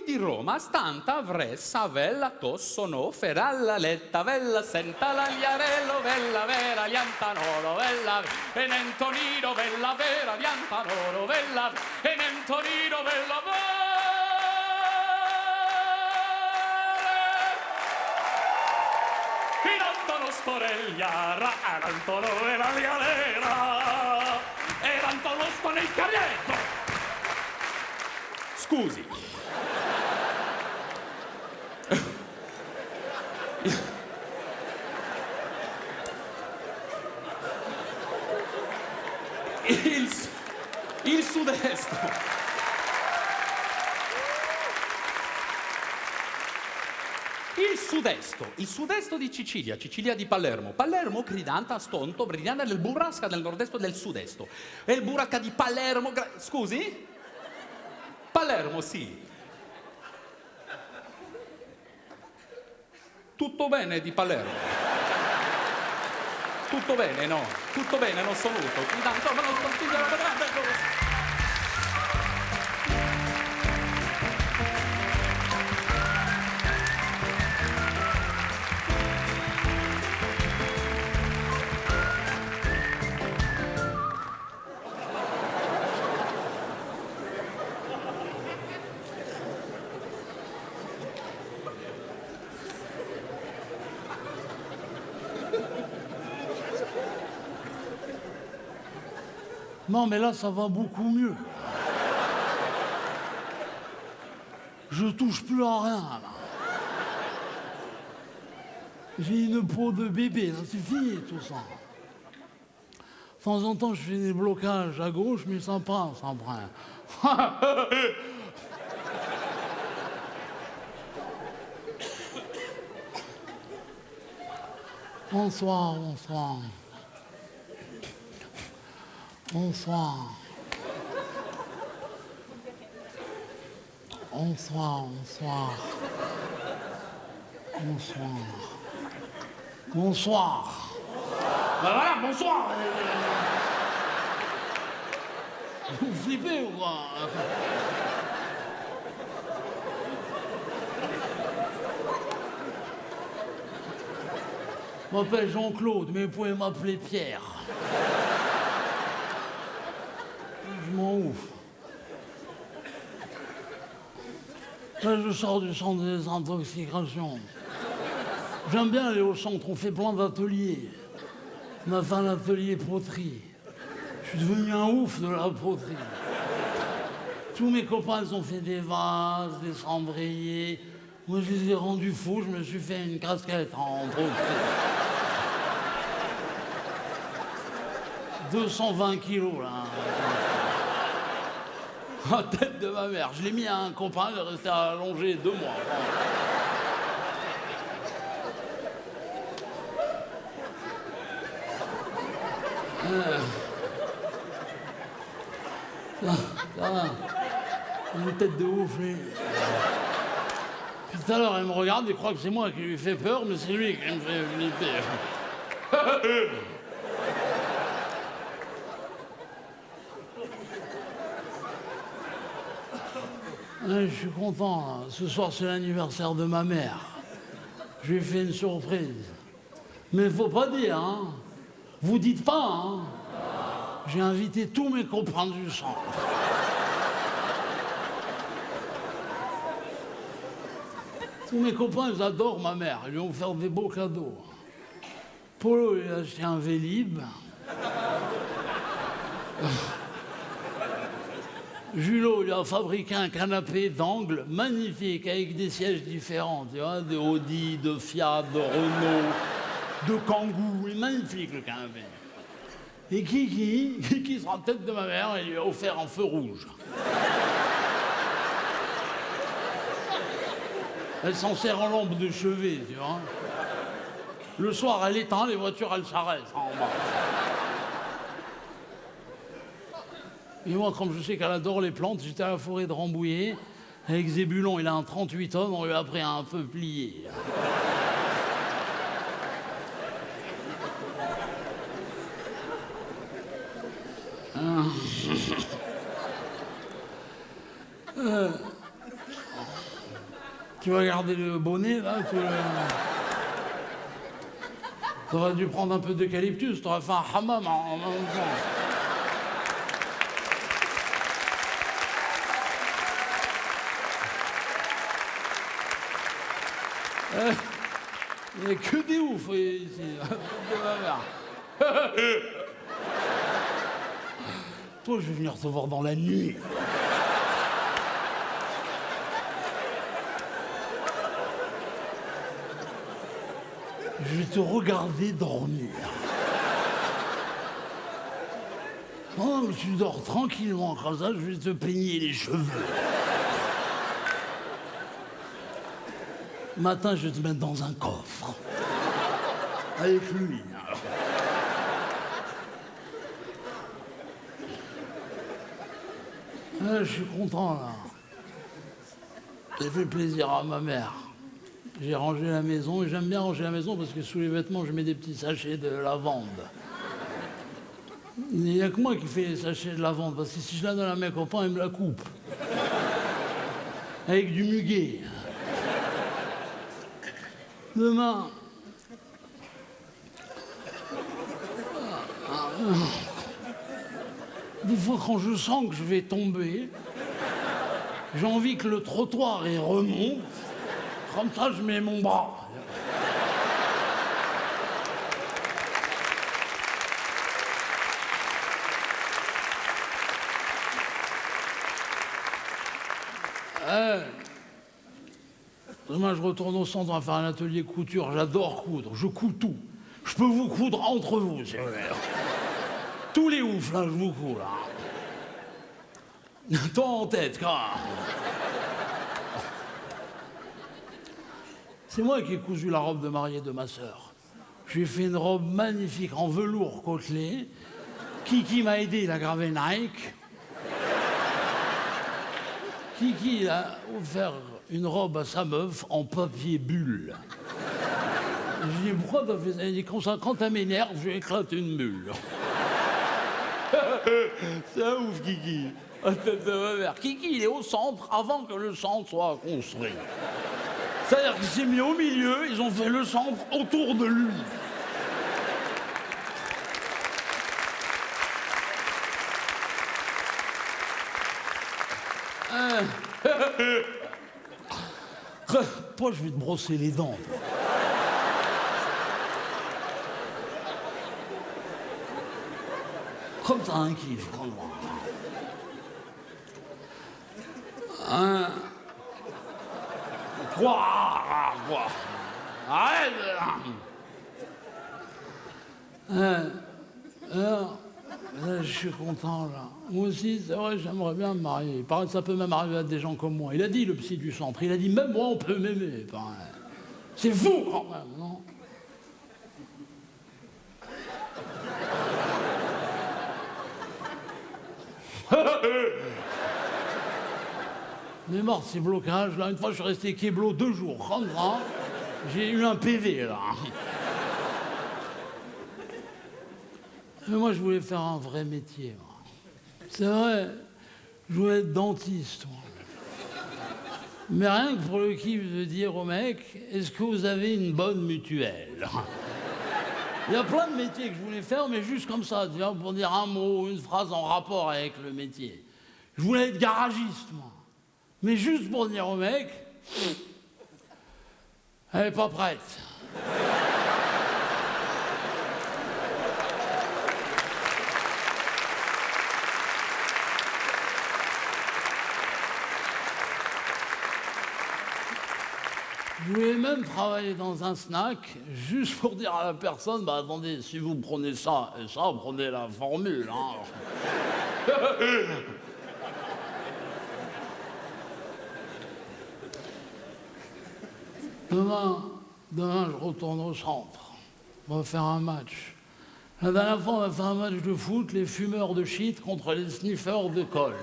di Roma, stanta avressa, vella, tossono, feralla, letta, vella, senta, l'agliarello, vella, vera, liantanoro, vella, e nentonino, vella, vera, liantanoro, vella, e nentonino, vella, vera. Storegliara, Antonio e la galera, e Antonio sto nel caglietto. Scusi. Il sud-est. Il sud-est di Sicilia di Palermo gridanta, stonto, brillante del burrasca del nord-est del sud-est. E il burrasca di Palermo, scusi? Palermo, sì. Tutto bene di Palermo? Tutto bene, no? Tutto bene, non saluto. Gridante, ma non sconfiggere la grande cosa. Non, mais là, ça va beaucoup mieux. Je touche plus à rien, là. J'ai une peau de bébé, là, c'est fini, tout ça. De temps en temps, je fais des blocages à gauche, mais ça passe, après. Bonsoir. Ben voilà, bonsoir. Vous flippez ou quoi? Je m'appelle Jean-Claude, mais vous pouvez m'appeler Pierre. Je m'en ouf. Là, je sors du centre des intoxications. J'aime bien aller au centre, on fait plein d'ateliers. On a fait un atelier poterie. Je suis devenu un ouf de la poterie. Tous mes copains, ils ont fait des vases, des cendriers. Moi, je les ai rendus fous, je me suis fait une casquette en poterie. 220 kilos, là. La tête de ma mère. Je l'ai mis à un copain, il est resté allongé 2 mois. Ça va. Une tête de ouf, lui. Puis tout à l'heure, elle me regarde, il croit que c'est moi qui lui fais peur, mais c'est lui qui me fait flipper. Je suis content, là. Ce soir, c'est l'anniversaire de ma mère. Je lui ai fait une surprise. Mais il faut pas dire, hein. Vous dites pas, hein. J'ai invité tous mes copains du centre. Tous mes copains, ils adorent ma mère. Ils lui ont offert des beaux cadeaux. Polo, il a acheté un Vélib. Julot, il a fabriqué un canapé d'angle magnifique avec des sièges différents, tu vois, de Audi, de Fiat, de Renault, de Kangoo. Il est magnifique le canapé. Et Kiki sera tête de ma mère, il lui a offert un feu rouge. Elle s'en sert en lampe de chevet, tu vois. Le soir, elle éteint, les voitures, elles s'arrêtent en bas. Et moi, comme je sais qu'elle adore les plantes, j'étais à la forêt de Rambouillet. Avec Zébulon, il a un 38 tonnes, on lui a pris un peu plié. Tu vas garder le bonnet, là T'aurais dû prendre un peu d'eucalyptus, t'aurais fait un hammam en même temps. Il n'y a que des oufs ici. Toi, je vais venir te voir dans la nuit. Je vais te regarder dormir. Oh, tu dors tranquillement comme ça, je vais te peigner les cheveux. Matin, je vais te mettre dans un coffre. Avec lui. Ah, je suis content, là. J'ai fait plaisir à ma mère. J'ai rangé la maison, et j'aime bien ranger la maison parce que sous les vêtements, je mets des petits sachets de lavande. Il n'y a que moi qui fais les sachets de lavande, parce que si je la donne à mes copains, ils me la coupent. Avec du muguet. Demain... Des fois, quand je sens que je vais tomber, j'ai envie que le trottoir il remonte. Comme ça, je mets mon bras. Demain, je retourne au centre, on va faire un atelier couture. J'adore coudre, je couds tout. Je peux vous coudre entre vous, c'est vrai. Tous les oufs, là, je vous couds, là. Toi en tête, quand même. C'est moi qui ai cousu la robe de mariée de ma sœur. Je lui ai fait une robe magnifique en velours côtelé. Kiki m'a aidé, il a gravé Nike. Kiki a offert une robe à sa meuf en papier bulle. Je lui ai dit, pourquoi t'as fait ça? Il dit, quand ça m'énerve, je éclate une bulle. C'est un ouf, Kiki. Kiki, il est au centre avant que le centre soit construit. C'est-à-dire qu'il s'est mis au milieu, ils ont fait le centre autour de lui. Toi, je vais te brosser les dents. Comme ça, un kiff, comme moi. Quoi? Arrête! Je suis content, là. Moi aussi, c'est vrai, j'aimerais bien me marier. Il paraît que ça peut même arriver à des gens comme moi. Il a dit, le psy du centre, il a dit, même moi, on peut m'aimer. Enfin, c'est fou, quand même, non? Mais mort, ces blocages, là, une fois, je suis resté kéblo 2 jours, 30 ans. J'ai eu un PV, là. Mais moi, je voulais faire un vrai métier, moi. C'est vrai, je voulais être dentiste, moi. Mais rien que pour le kiff de dire au mec, est-ce que vous avez une bonne mutuelle? Il y a plein de métiers que je voulais faire, mais juste comme ça, tu vois, pour dire un mot, une phrase en rapport avec le métier. Je voulais être garagiste, moi. Mais juste pour dire au mec, Elle n'est pas prête. Je voulais même travailler dans un snack, juste pour dire à la personne, bah attendez, si vous prenez ça et ça, prenez la formule, hein. Demain, je retourne au centre. On va faire un match. La dernière fois, on a fait un match de foot, les fumeurs de shit contre les sniffeurs de colle.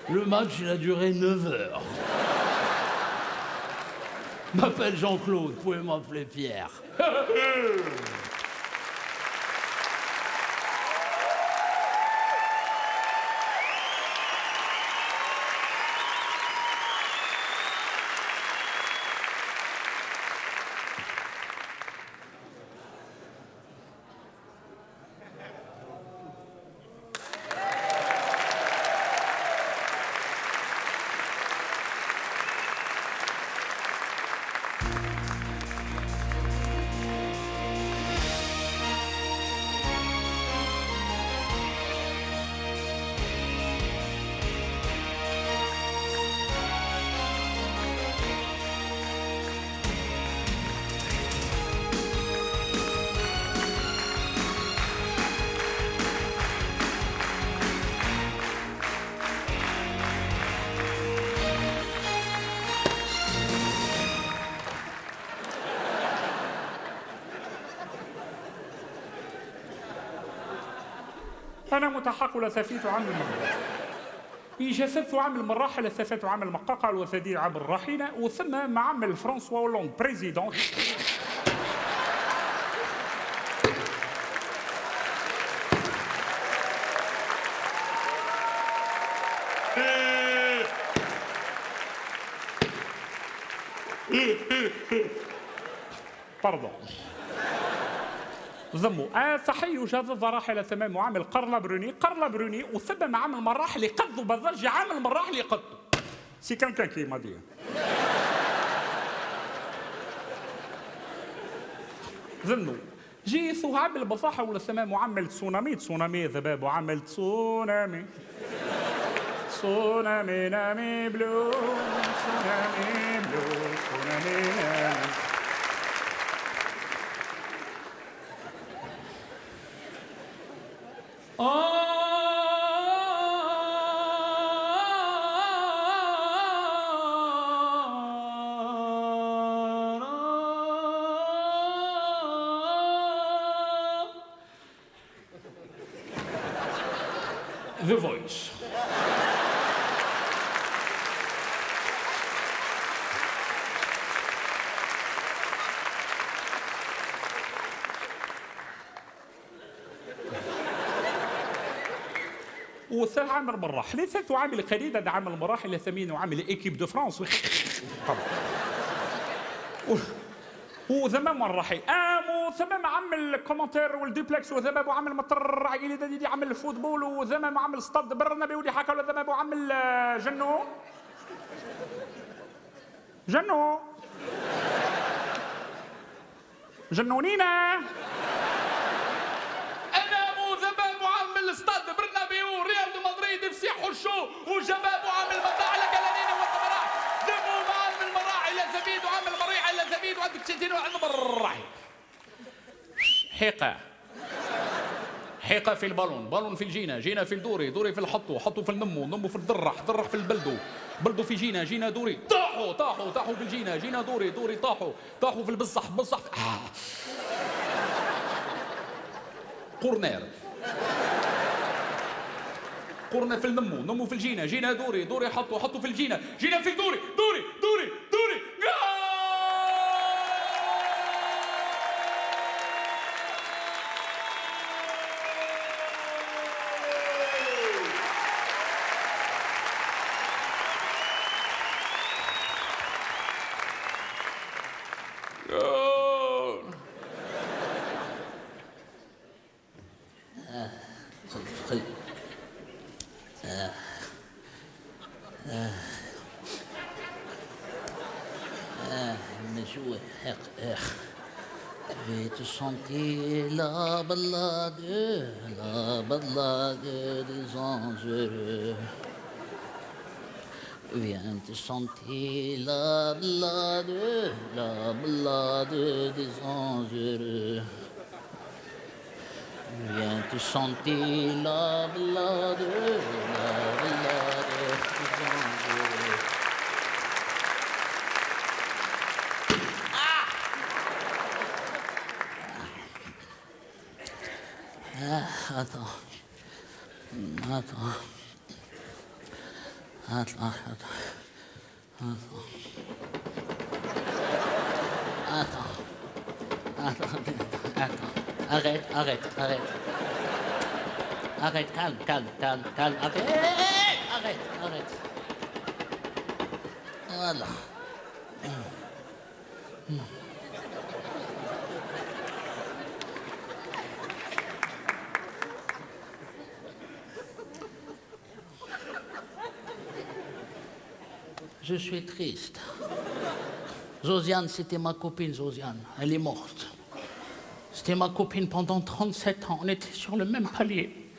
Le match, il a duré 9 heures. Je m'appelle Jean-Claude, vous pouvez m'appeler Pierre. أنا متحق لثفيت عام المراحل. جسدت عام المراحل لثفيت عام المقاقع الوثدي عام الراحلة وثم مع عام فرانسوا هولاند بريزيدون. باردون ضموا صحي يجدد راحل ثمام عامل قرلا بروني وثم عام المراحل قد بضج عام المراحل قد سي كان كي ما دي ظنوا جي ثعاب البصاحة ولا ثمام معامل تسونامي ذباب وعامل تسونامي نامي بلو تسونامي نامي The Voice. وعامل مراحل ثلاث عامل قليل عامل مراحل ثمين وعامل ايكيب دو فرانس وثمام مراحل وثمام عامل كومنتير والدوبلكس وثمام عامل مطر عائلي دي عامل الفوتبول وثمام عامل استاد برنابي ولي حكى ولا ثمام عامل جنونينا الاستاد برنابيو ريال دو مدريد يفسحوا الشو وجباب وعامل مطاع على قلنين والمراح ذموا معامل المراح الى زبيد وعامل مريح الى زبيد وعندك شتين وعندك مراحي حيقة في بالون في الجينة في الدوري في الحطو في النمو في الدرح في البلدو في جينة دوري طاحوا في الجينة دوري طاحوا في البصح قرنا في النمو في الجينة دوري حطوا في الجينة في الدوري chanter la ballade des anges heureux. Viens te chanter la ballade des anges heureux. Viens te chanter la ballade des anges heureux. Attends. Arrête. Arrête, calme. Arrête. Voilà. Je suis triste. Josiane, c'était ma copine, Josiane. Elle est morte. C'était ma copine pendant 37 ans. On était sur le même palier.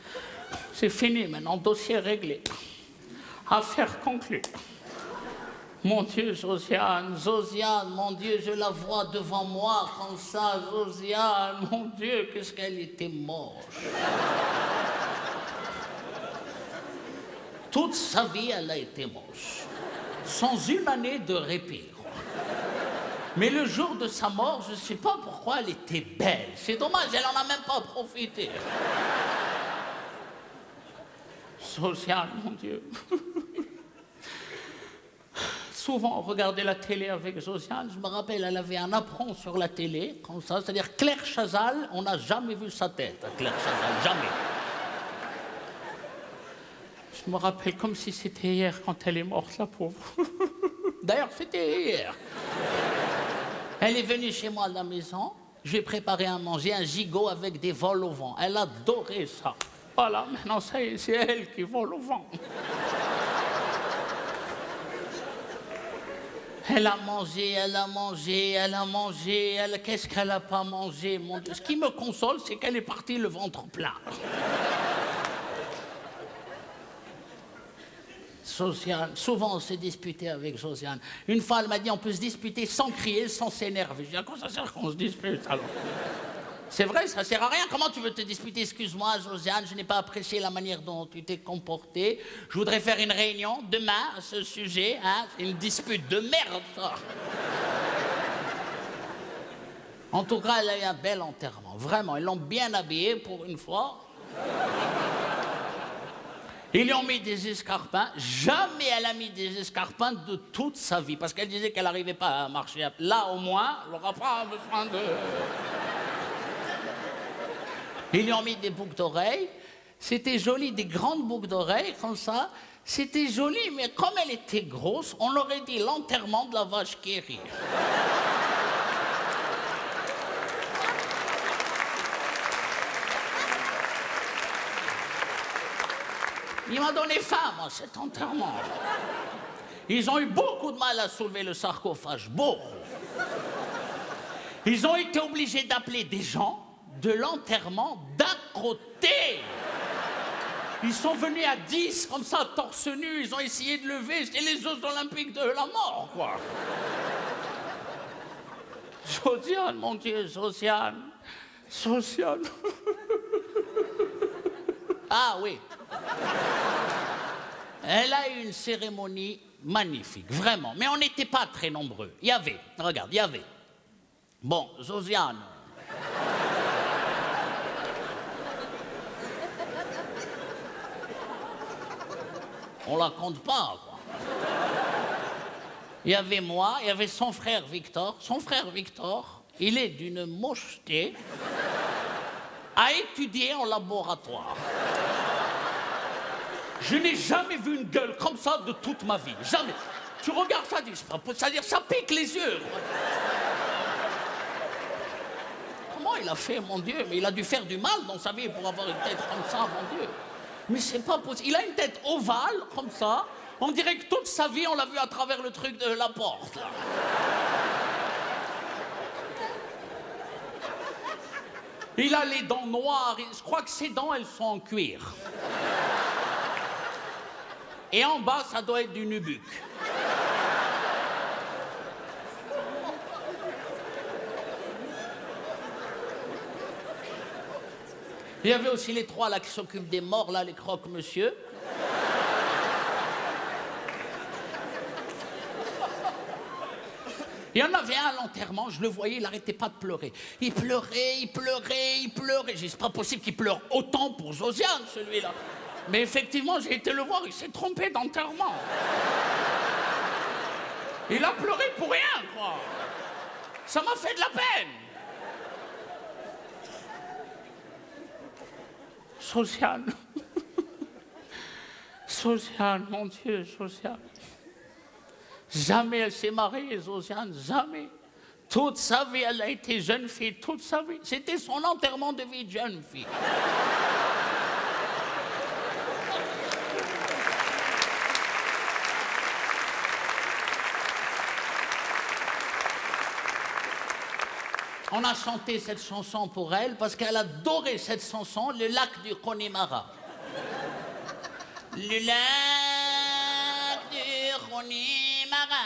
C'est fini maintenant, dossier réglé. Affaire conclue. Mon Dieu, Josiane, mon Dieu, je la vois devant moi comme ça, Josiane, mon Dieu, qu'est-ce qu'elle était moche. Toute sa vie, elle a été moche. Sans une année de répit. Mais le jour de sa mort, je ne sais pas pourquoi elle était belle. C'est dommage, elle n'en a même pas profité. Social, mon Dieu. Souvent, on regardait la télé avec Josiane. Je me rappelle, elle avait un apron sur la télé, comme ça. C'est-à-dire Claire Chazal, on n'a jamais vu sa tête, Claire Chazal, jamais. Je me rappelle comme si c'était hier quand elle est morte, la pauvre. D'ailleurs, c'était hier. Elle est venue chez moi à la maison. Je lui ai préparé à manger, un gigot avec des vols au vent. Elle adorait ça. Voilà, maintenant, ça y est, c'est elle qui vole au vent. Elle a mangé. Qu'est-ce qu'elle n'a pas mangé, mon Dieu. Ce qui me console, c'est qu'elle est partie le ventre plein. Josiane, souvent on s'est disputé avec Josiane. Une fois, elle m'a dit on peut se disputer sans crier, sans s'énerver. Je dis à quoi ça sert qu'on se dispute alors? C'est vrai, ça sert à rien. Comment tu veux te disputer? Excuse-moi, Josiane, je n'ai pas apprécié la manière dont tu t'es comportée. Je voudrais faire une réunion demain à ce sujet. Hein? C'est une dispute de merde, ça. En tout cas, elle a eu un bel enterrement. Vraiment, ils l'ont bien habillée pour une fois. Ils lui ont mis des escarpins. Jamais elle a mis des escarpins de toute sa vie. Parce qu'elle disait qu'elle n'arrivait pas à marcher. Là, au moins, elle n'aura pas besoin de... Ils lui ont mis des boucles d'oreilles. C'était joli, des grandes boucles d'oreilles, comme ça. C'était joli, mais comme elle était grosse, on aurait dit l'enterrement de la vache qui rit. Il m'a donné faim, moi, cet enterrement. Ils ont eu beaucoup de mal à soulever le sarcophage, beaucoup. Ils ont été obligés d'appeler des gens de l'enterrement d'à côté. Ils sont venus à 10, comme ça, torse nu. Ils ont essayé de lever. C'était les Jeux Olympiques de la mort, quoi. Josiane, mon Dieu, Josiane. Ah oui. Elle a eu une cérémonie magnifique, vraiment. Mais on n'était pas très nombreux. Il y avait. Bon, Josiane. On la compte pas, quoi. Il y avait moi, il y avait son frère Victor. Son frère Victor, il est d'une mocheté à étudier en laboratoire. Je n'ai jamais vu une gueule comme ça de toute ma vie. Jamais. Tu regardes ça, c'est-à-dire ça pique les yeux. Comment il a fait, mon Dieu? Mais il a dû faire du mal dans sa vie pour avoir une tête comme ça, mon Dieu. Mais c'est pas possible. Il a une tête ovale, comme ça. On dirait que toute sa vie, on l'a vu à travers le truc de la porte, là. Il a les dents noires, je crois que ses dents, elles sont en cuir. Et en bas, ça doit être du nubuck. Il y avait aussi les trois là qui s'occupent des morts, là, les croque-monsieur. Il y en avait un à l'enterrement, je le voyais, il n'arrêtait pas de pleurer. Il pleurait, il pleurait, il pleurait. J'ai dit, c'est pas possible qu'il pleure autant pour Josiane, celui-là. Mais effectivement, j'ai été le voir, il s'est trompé d'enterrement. Il a pleuré pour rien, quoi. Ça m'a fait de la peine. Josiane. Josiane, mon Dieu, Josiane. Jamais elle s'est mariée, Josiane, jamais. Toute sa vie, elle a été jeune fille, toute sa vie. C'était son enterrement de vie de jeune fille. On a chanté cette chanson pour elle parce qu'elle adorait cette chanson, le lac du Connemara. Le lac du Connemara.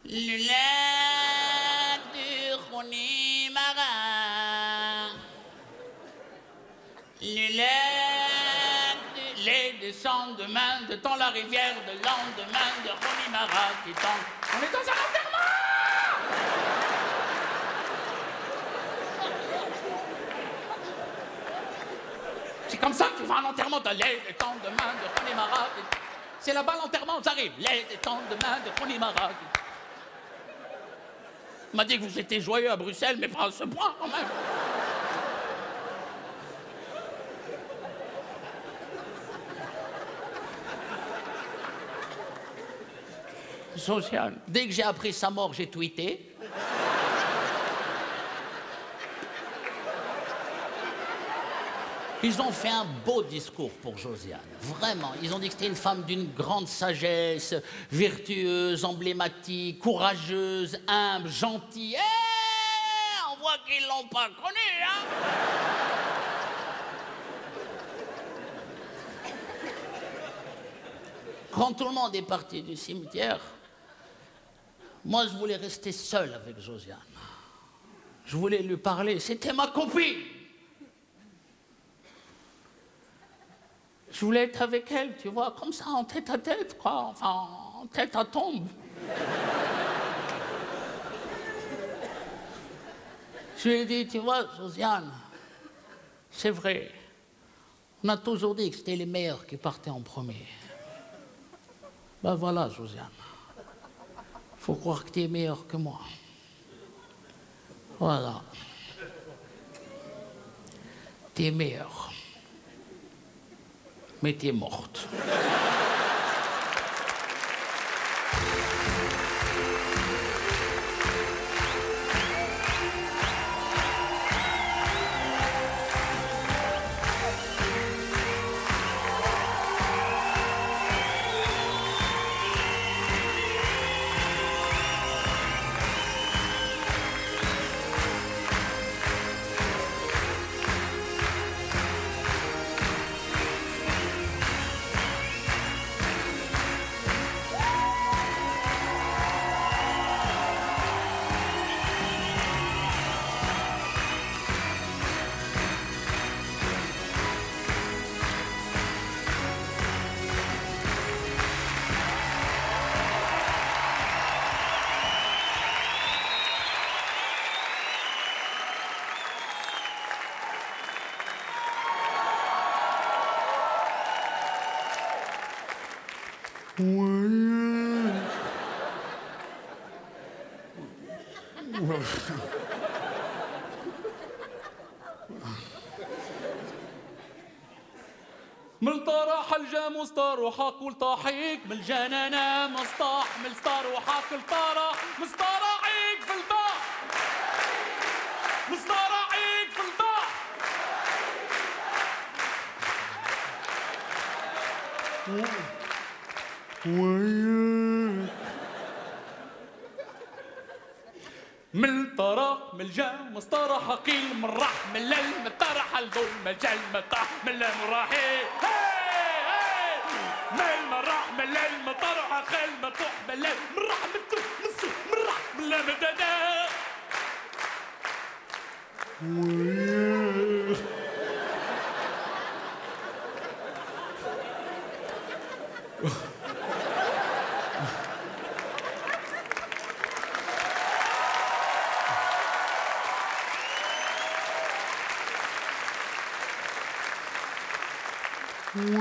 Le lac du Connemara. Le lac du... Les descend demain de dans la rivière de lendemain de Connemara qui tombe. On est dans un enterrement! C'est comme ça que tu vas à l'enterrement de les temps de main de Connemara. C'est là-bas l'enterrement, j'arrive. Les temps de main de Connemara. Il m'a dit que vous étiez joyeux à Bruxelles, mais pas à ce point quand même. Josiane. Dès que j'ai appris sa mort, j'ai tweeté. Ils ont fait un beau discours pour Josiane, vraiment. Ils ont dit que c'était une femme d'une grande sagesse, vertueuse, emblématique, courageuse, humble, gentille. On voit qu'ils l'ont pas connue, hein. Quand tout le monde est parti du cimetière, moi, je voulais rester seul avec Josiane. Je voulais lui parler. C'était ma copine. Je voulais être avec elle, tu vois, comme ça, en tête à tête, quoi. Enfin, en tête à tombe. Je lui ai dit, tu vois, Josiane, c'est vrai. On a toujours dit que c'était les meilleurs qui partaient en premier. Ben voilà, Josiane. Faut croire que tu es meilleur que moi. Voilà. Tu es meilleur. Mais tu es morte. ملطرح الجاموس طروحك والطاحيك من الجنانة مسطاح من طروحك الطرح مسطرحيك في الطاح مسطرحيك في الطاح من الطرح من الجا مسطرة حقيل من راح من لل مطرح الدول مجال مطرح من المراحي من المراح من لل مطرح حقيل مطرح من لل من راح من السوق من السوق من راح من المدادا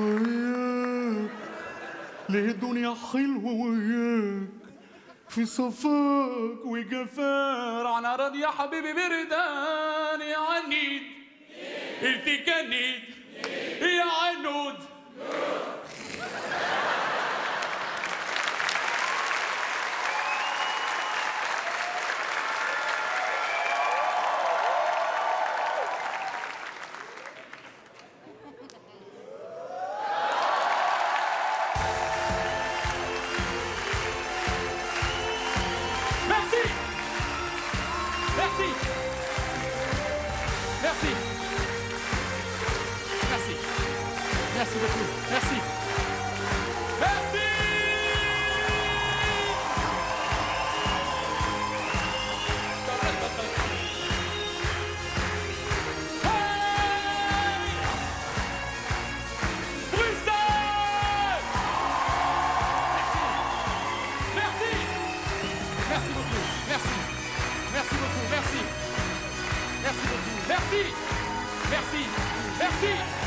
وياك ليه الدنيا حلوة وياك في صفاك وجفار على راضي يا حبيبي بردان يا عنيد انت كنيد يا عنود Merci beaucoup. Merci. Merci. Hey Bruxelles. Merci. Merci beaucoup. Merci. Merci beaucoup. Merci. Merci beaucoup. Merci. Merci. Merci.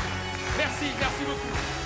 Merci, merci beaucoup.